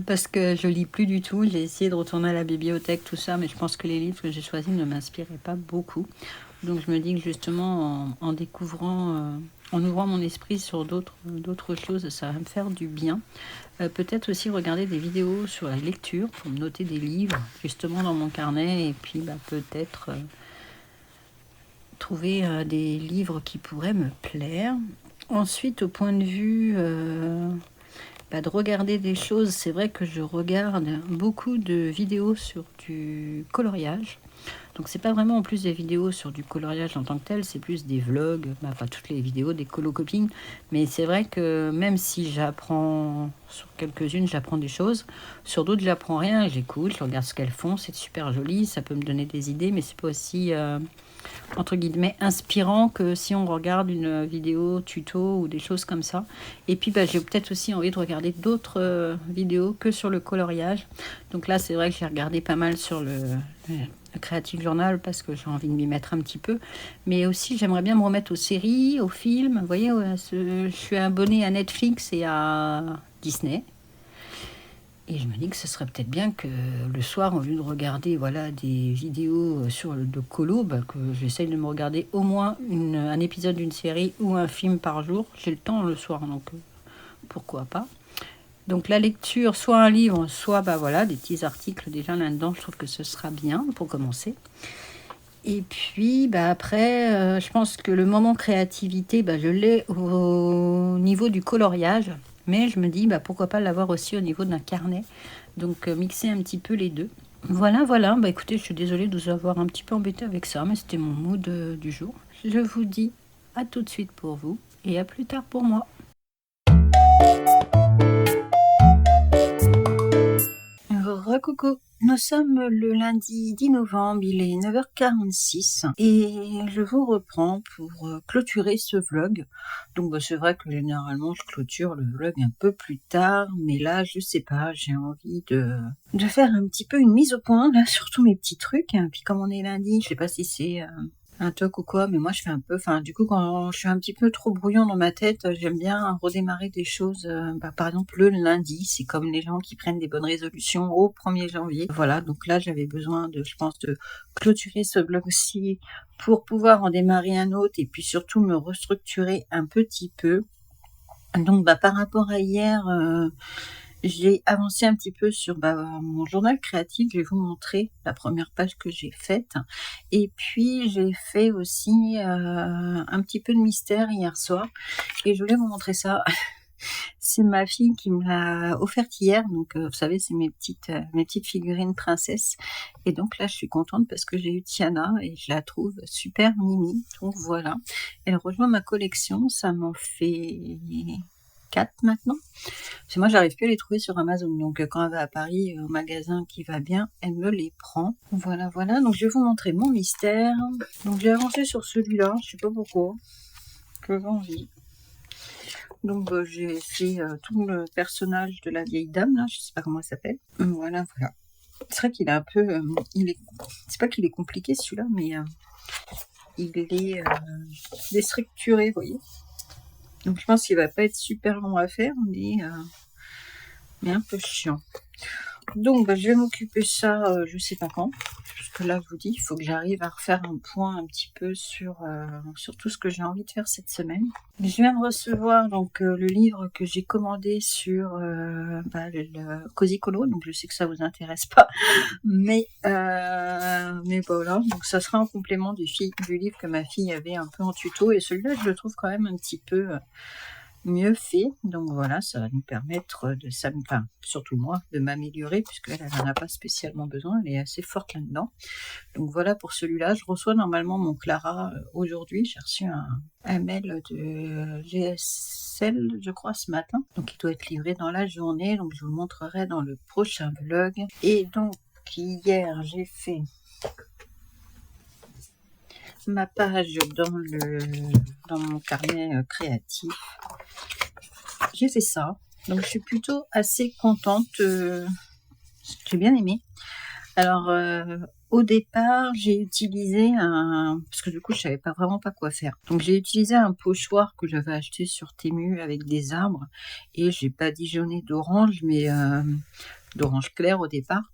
Parce que je lis plus du tout. J'ai essayé de retourner à la bibliothèque, tout ça, mais je pense que les livres que j'ai choisis ne m'inspiraient pas beaucoup. Donc je me dis que justement, en découvrant, en ouvrant mon esprit sur d'autres choses, ça va me faire du bien. Peut-être aussi regarder des vidéos sur la lecture pour me noter des livres justement dans mon carnet, et puis peut-être trouver des livres qui pourraient me plaire. Ensuite, au point de vue de regarder des choses, c'est vrai que je regarde beaucoup de vidéos sur du coloriage. Donc c'est pas vraiment en plus des vidéos sur du coloriage en tant que tel, c'est plus des vlogs, toutes les vidéos des colo-copines. Mais c'est vrai que même si j'apprends sur quelques-unes, j'apprends des choses, sur d'autres j'apprends rien, j'écoute, je regarde ce qu'elles font, c'est super joli, ça peut me donner des idées, mais c'est pas aussi entre guillemets inspirant que si on regarde une vidéo tuto ou des choses comme ça. Et puis j'ai peut-être aussi envie de regarder d'autres vidéos que sur le coloriage. Donc là c'est vrai que j'ai regardé pas mal sur le Creative Journal, parce que j'ai envie de m'y mettre un petit peu. Mais aussi, j'aimerais bien me remettre aux séries, aux films. Vous voyez, je suis abonnée à Netflix et à Disney. Et je me dis que ce serait peut-être bien que le soir, au lieu de regarder des vidéos sur le de colo, que j'essaye de me regarder au moins un épisode d'une série ou un film par jour. J'ai le temps le soir, donc pourquoi pas. Donc la lecture, soit un livre, soit des petits articles déjà là-dedans, je trouve que ce sera bien pour commencer. Et puis après, je pense que le moment créativité, je l'ai au niveau du coloriage. Mais je me dis, pourquoi pas l'avoir aussi au niveau d'un carnet. Donc, mixer un petit peu les deux. Voilà. Écoutez, je suis désolée de vous avoir un petit peu embêté avec ça, mais c'était mon mood du jour. Je vous dis à tout de suite pour vous et à plus tard pour moi. Recoucou, nous sommes le lundi 10 novembre, il est 9h46 et je vous reprends pour clôturer ce vlog. Donc c'est vrai que généralement je clôture le vlog un peu plus tard, mais là je sais pas, j'ai envie de faire un petit peu une mise au point là sur tous mes petits trucs. Puis comme on est lundi, je sais pas si c'est un toc ou quoi, mais moi je fais un peu, du coup quand je suis un petit peu trop brouillon dans ma tête, j'aime bien redémarrer des choses, par exemple le lundi, c'est comme les gens qui prennent des bonnes résolutions au 1er janvier. Voilà, donc là j'avais besoin je pense de clôturer ce vlog aussi pour pouvoir en démarrer un autre et puis surtout me restructurer un petit peu. Donc par rapport à hier, j'ai avancé un petit peu sur mon journal créatif. Je vais vous montrer la première page que j'ai faite. Et puis, j'ai fait aussi un petit peu de mystère hier soir. Et je voulais vous montrer ça. C'est ma fille qui me l'a offerte hier. Donc, vous savez, c'est mes petites figurines princesses. Et donc là, je suis contente parce que j'ai eu Tiana et je la trouve super mimi. Donc voilà. Elle rejoint ma collection. Ça m'en fait 4 maintenant. Parce que moi, j'arrive plus à les trouver sur Amazon. Donc, quand elle va à Paris, au magasin qui va bien, elle me les prend. Voilà. Donc, je vais vous montrer mon mystère. Donc, j'ai avancé sur celui-là. Je sais pas pourquoi. J'avais envie. Donc, j'ai fait tout le personnage de la vieille dame, là. Je sais pas comment elle s'appelle. Voilà. C'est vrai qu'il est un peu... c'est pas qu'il est compliqué, celui-là, mais il est déstructuré, vous voyez. Donc je pense qu'il va pas être super long à faire, mais un peu chiant. Donc je vais m'occuper de ça, je sais pas quand. Parce que là, je vous dis, il faut que j'arrive à refaire un point un petit peu sur tout ce que j'ai envie de faire cette semaine. Je viens de recevoir donc le livre que j'ai commandé sur le Cozy Colo. Donc je sais que ça vous intéresse pas, mais voilà. Donc ça sera un complément du livre que ma fille avait un peu en tuto. Et celui-là, je le trouve quand même un petit peu mieux fait. Donc voilà, ça va nous permettre surtout moi, de m'améliorer, puisqu'elle n'en a pas spécialement besoin, elle est assez forte là-dedans. Donc voilà pour celui-là. Je reçois normalement mon Clara aujourd'hui. J'ai reçu un mail de GSL, je crois, ce matin. Donc il doit être livré dans la journée. Donc je vous le montrerai dans le prochain vlog. Et donc hier, j'ai fait ma page dans mon carnet créatif. J'ai fait ça, donc je suis plutôt assez contente, j'ai bien aimé. Alors au départ j'ai utilisé parce que du coup je savais vraiment pas quoi faire, donc j'ai utilisé un pochoir que j'avais acheté sur Temu avec des arbres et j'ai badigeonné d'orange, mais d'orange clair au départ.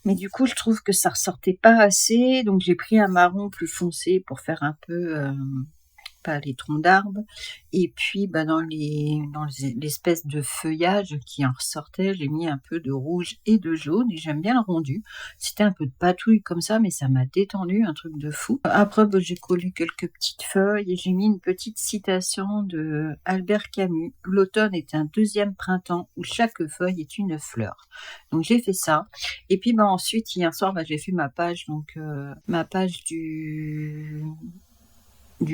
Mais du coup, je trouve que ça ressortait pas assez, donc j'ai pris un marron plus foncé pour faire un peu les troncs d'arbres. Et puis, dans l'espèce de feuillage qui en ressortait, j'ai mis un peu de rouge et de jaune. Et j'aime bien le rendu. C'était un peu de patouille comme ça, mais ça m'a détendu, un truc de fou. Après, j'ai collé quelques petites feuilles et j'ai mis une petite citation de Albert Camus. L'automne est un deuxième printemps où chaque feuille est une fleur. Donc j'ai fait ça. Et puis ensuite, hier soir, j'ai fait ma page, ma page du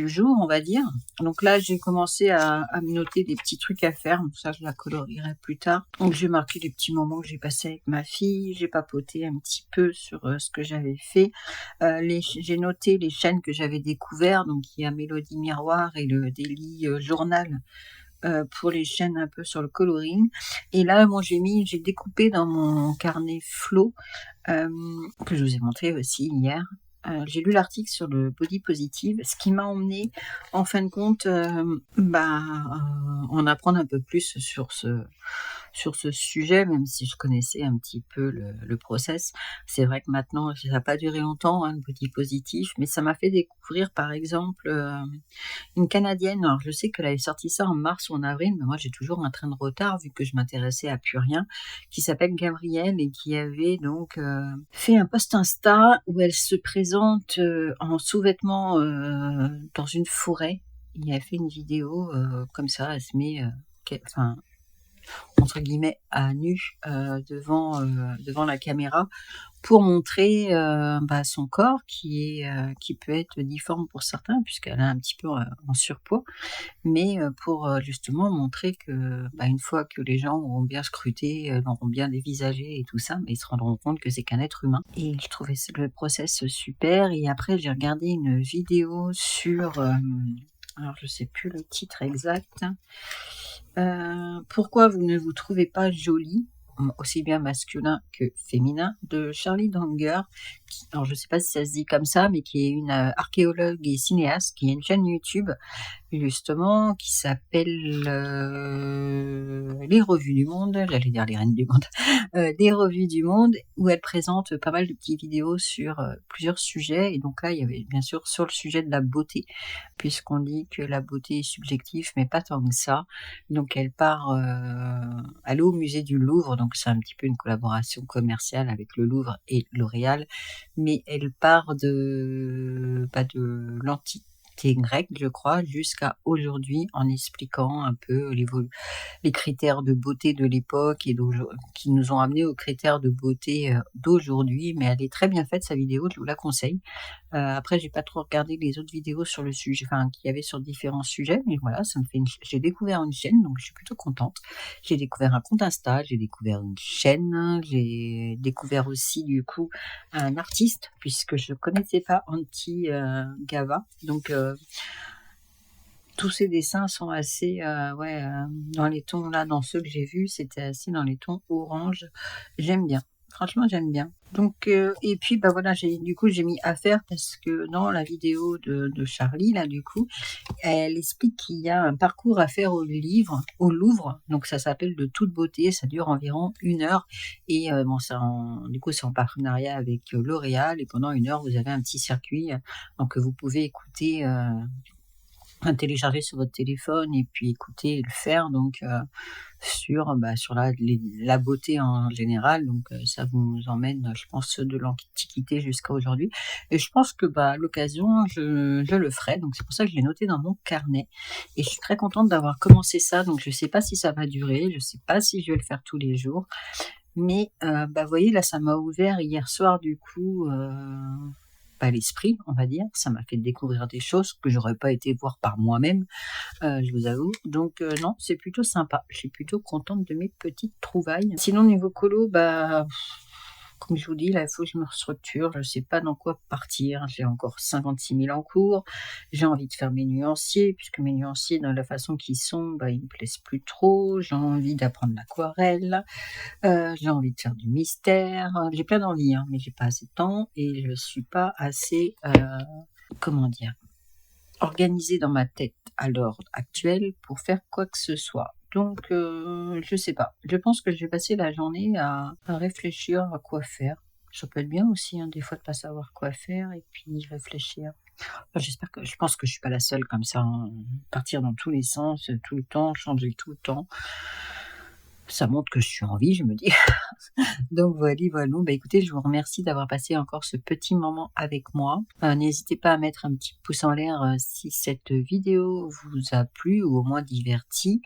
jour, on va dire. Donc là, j'ai commencé à me noter des petits trucs à faire. Donc ça, je la colorierai plus tard. Donc j'ai marqué les petits moments que j'ai passés avec ma fille. J'ai papoté un petit peu sur ce que j'avais fait. J'ai noté les chaînes que j'avais découvertes. Donc il y a Mélodie Miroir et le Daily Journal pour les chaînes un peu sur le coloring. Et là, moi, j'ai découpé dans mon carnet Flow, que je vous ai montré aussi hier. J'ai lu l'article sur le body positive, ce qui m'a emmené, en fin de compte, en apprendre un peu plus sur ce sujet, même si je connaissais un petit peu le process. C'est vrai que maintenant, ça n'a pas duré longtemps, hein, le body positif, mais ça m'a fait découvrir, par exemple, une Canadienne. Alors, je sais qu'elle avait sorti ça en mars ou en avril, mais moi, j'ai toujours un train de retard vu que je m'intéressais à plus rien, qui s'appelle Gabrielle et qui avait donc fait un post Insta où elle se présente en sous-vêtements dans une forêt. Il a fait une vidéo comme ça, elle se met, enfin, entre guillemets, à nu devant la caméra pour montrer son corps qui peut être difforme pour certains puisqu'elle est un petit peu en surpoids, mais pour justement montrer que une fois que les gens auront bien scruté, l'auront bien dévisagé et tout ça, ils se rendront compte que c'est qu'un être humain. Et je trouvais le process super. Et après j'ai regardé une vidéo sur alors je sais plus le titre exact. Pourquoi vous ne vous trouvez pas jolie, aussi bien masculin que féminin, de Charlie Danger, alors je sais pas si ça se dit comme ça, mais qui est une archéologue et cinéaste, qui a une chaîne YouTube justement qui s'appelle Les Revues du Monde, j'allais dire les Reines du Monde, Les Revues du Monde, où elle présente pas mal de petites vidéos sur plusieurs sujets. Et donc là, il y avait bien sûr sur le sujet de la beauté, puisqu'on dit que la beauté est subjective, mais pas tant que ça. Donc elle part aller au musée du Louvre, donc c'est un petit peu une collaboration commerciale avec le Louvre et L'Oréal, mais elle part de l'Antiquité grecque, je crois, jusqu'à aujourd'hui, en expliquant un peu les critères de beauté de l'époque et qui nous ont amenés aux critères de beauté d'aujourd'hui. Mais elle est très bien faite, sa vidéo, je vous la conseille. Après, j'ai pas trop regardé les autres vidéos sur le sujet, qu'il y avait sur différents sujets, mais voilà, j'ai découvert une chaîne, donc je suis plutôt contente. J'ai découvert un compte Insta, j'ai découvert une chaîne, j'ai découvert aussi du coup un artiste, puisque je connaissais pas Anti Gava, donc tous ces dessins sont assez dans les tons là, dans ceux que j'ai vus, c'était assez dans les tons orange. J'aime bien. Franchement, j'aime bien. Donc, et puis, voilà, j'ai mis à faire parce que dans la vidéo de Charlie, là, du coup, elle explique qu'il y a un parcours à faire au Louvre. Donc, ça s'appelle De toute beauté. Ça dure environ 1 heure. Et du coup, c'est en partenariat avec L'Oréal. Et pendant 1 heure, vous avez un petit circuit donc, que vous pouvez écouter, télécharger sur votre téléphone et puis écouter et le faire. Donc, sur la beauté en général. Donc ça vous emmène, je pense, de l'Antiquité jusqu'à aujourd'hui. Et je pense que à l'occasion, je le ferai. Donc c'est pour ça que je l'ai noté dans mon carnet. Et je suis très contente d'avoir commencé ça. Donc je sais pas si ça va durer, je sais pas si je vais le faire tous les jours. Mais vous voyez, là, ça m'a ouvert hier soir, du coup, l'esprit, on va dire. Ça m'a fait découvrir des choses que j'aurais pas été voir par moi-même, je vous avoue. Donc non, c'est plutôt sympa. Je suis plutôt contente de mes petites trouvailles. Sinon, niveau colo, comme je vous dis, là, il faut que je me restructure. Je ne sais pas dans quoi partir. J'ai encore 56 000 en cours. J'ai envie de faire mes nuanciers, puisque mes nuanciers, dans la façon qu'ils sont, ils me plaisent plus trop. J'ai envie d'apprendre l'aquarelle. J'ai envie de faire du mystère. J'ai plein d'envie, mais j'ai pas assez de temps et je suis pas assez, comment dire, organisée dans ma tête à l'heure actuelle pour faire quoi que ce soit. Donc, je sais pas. Je pense que je vais passer la journée à réfléchir à quoi faire. Ça peut être bien aussi, des fois, de pas savoir quoi faire et puis y réfléchir. Je pense que je suis pas la seule comme ça, partir dans tous les sens, tout le temps, changer tout le temps. Ça montre que je suis en vie, je me dis. Donc voilà. Écoutez, je vous remercie d'avoir passé encore ce petit moment avec moi. N'hésitez pas à mettre un petit pouce en l'air si cette vidéo vous a plu ou au moins diverti,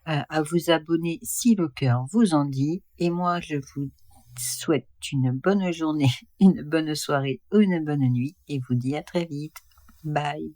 à vous abonner si le cœur vous en dit. Et moi, je vous souhaite une bonne journée, une bonne soirée ou une bonne nuit et vous dis à très vite. Bye.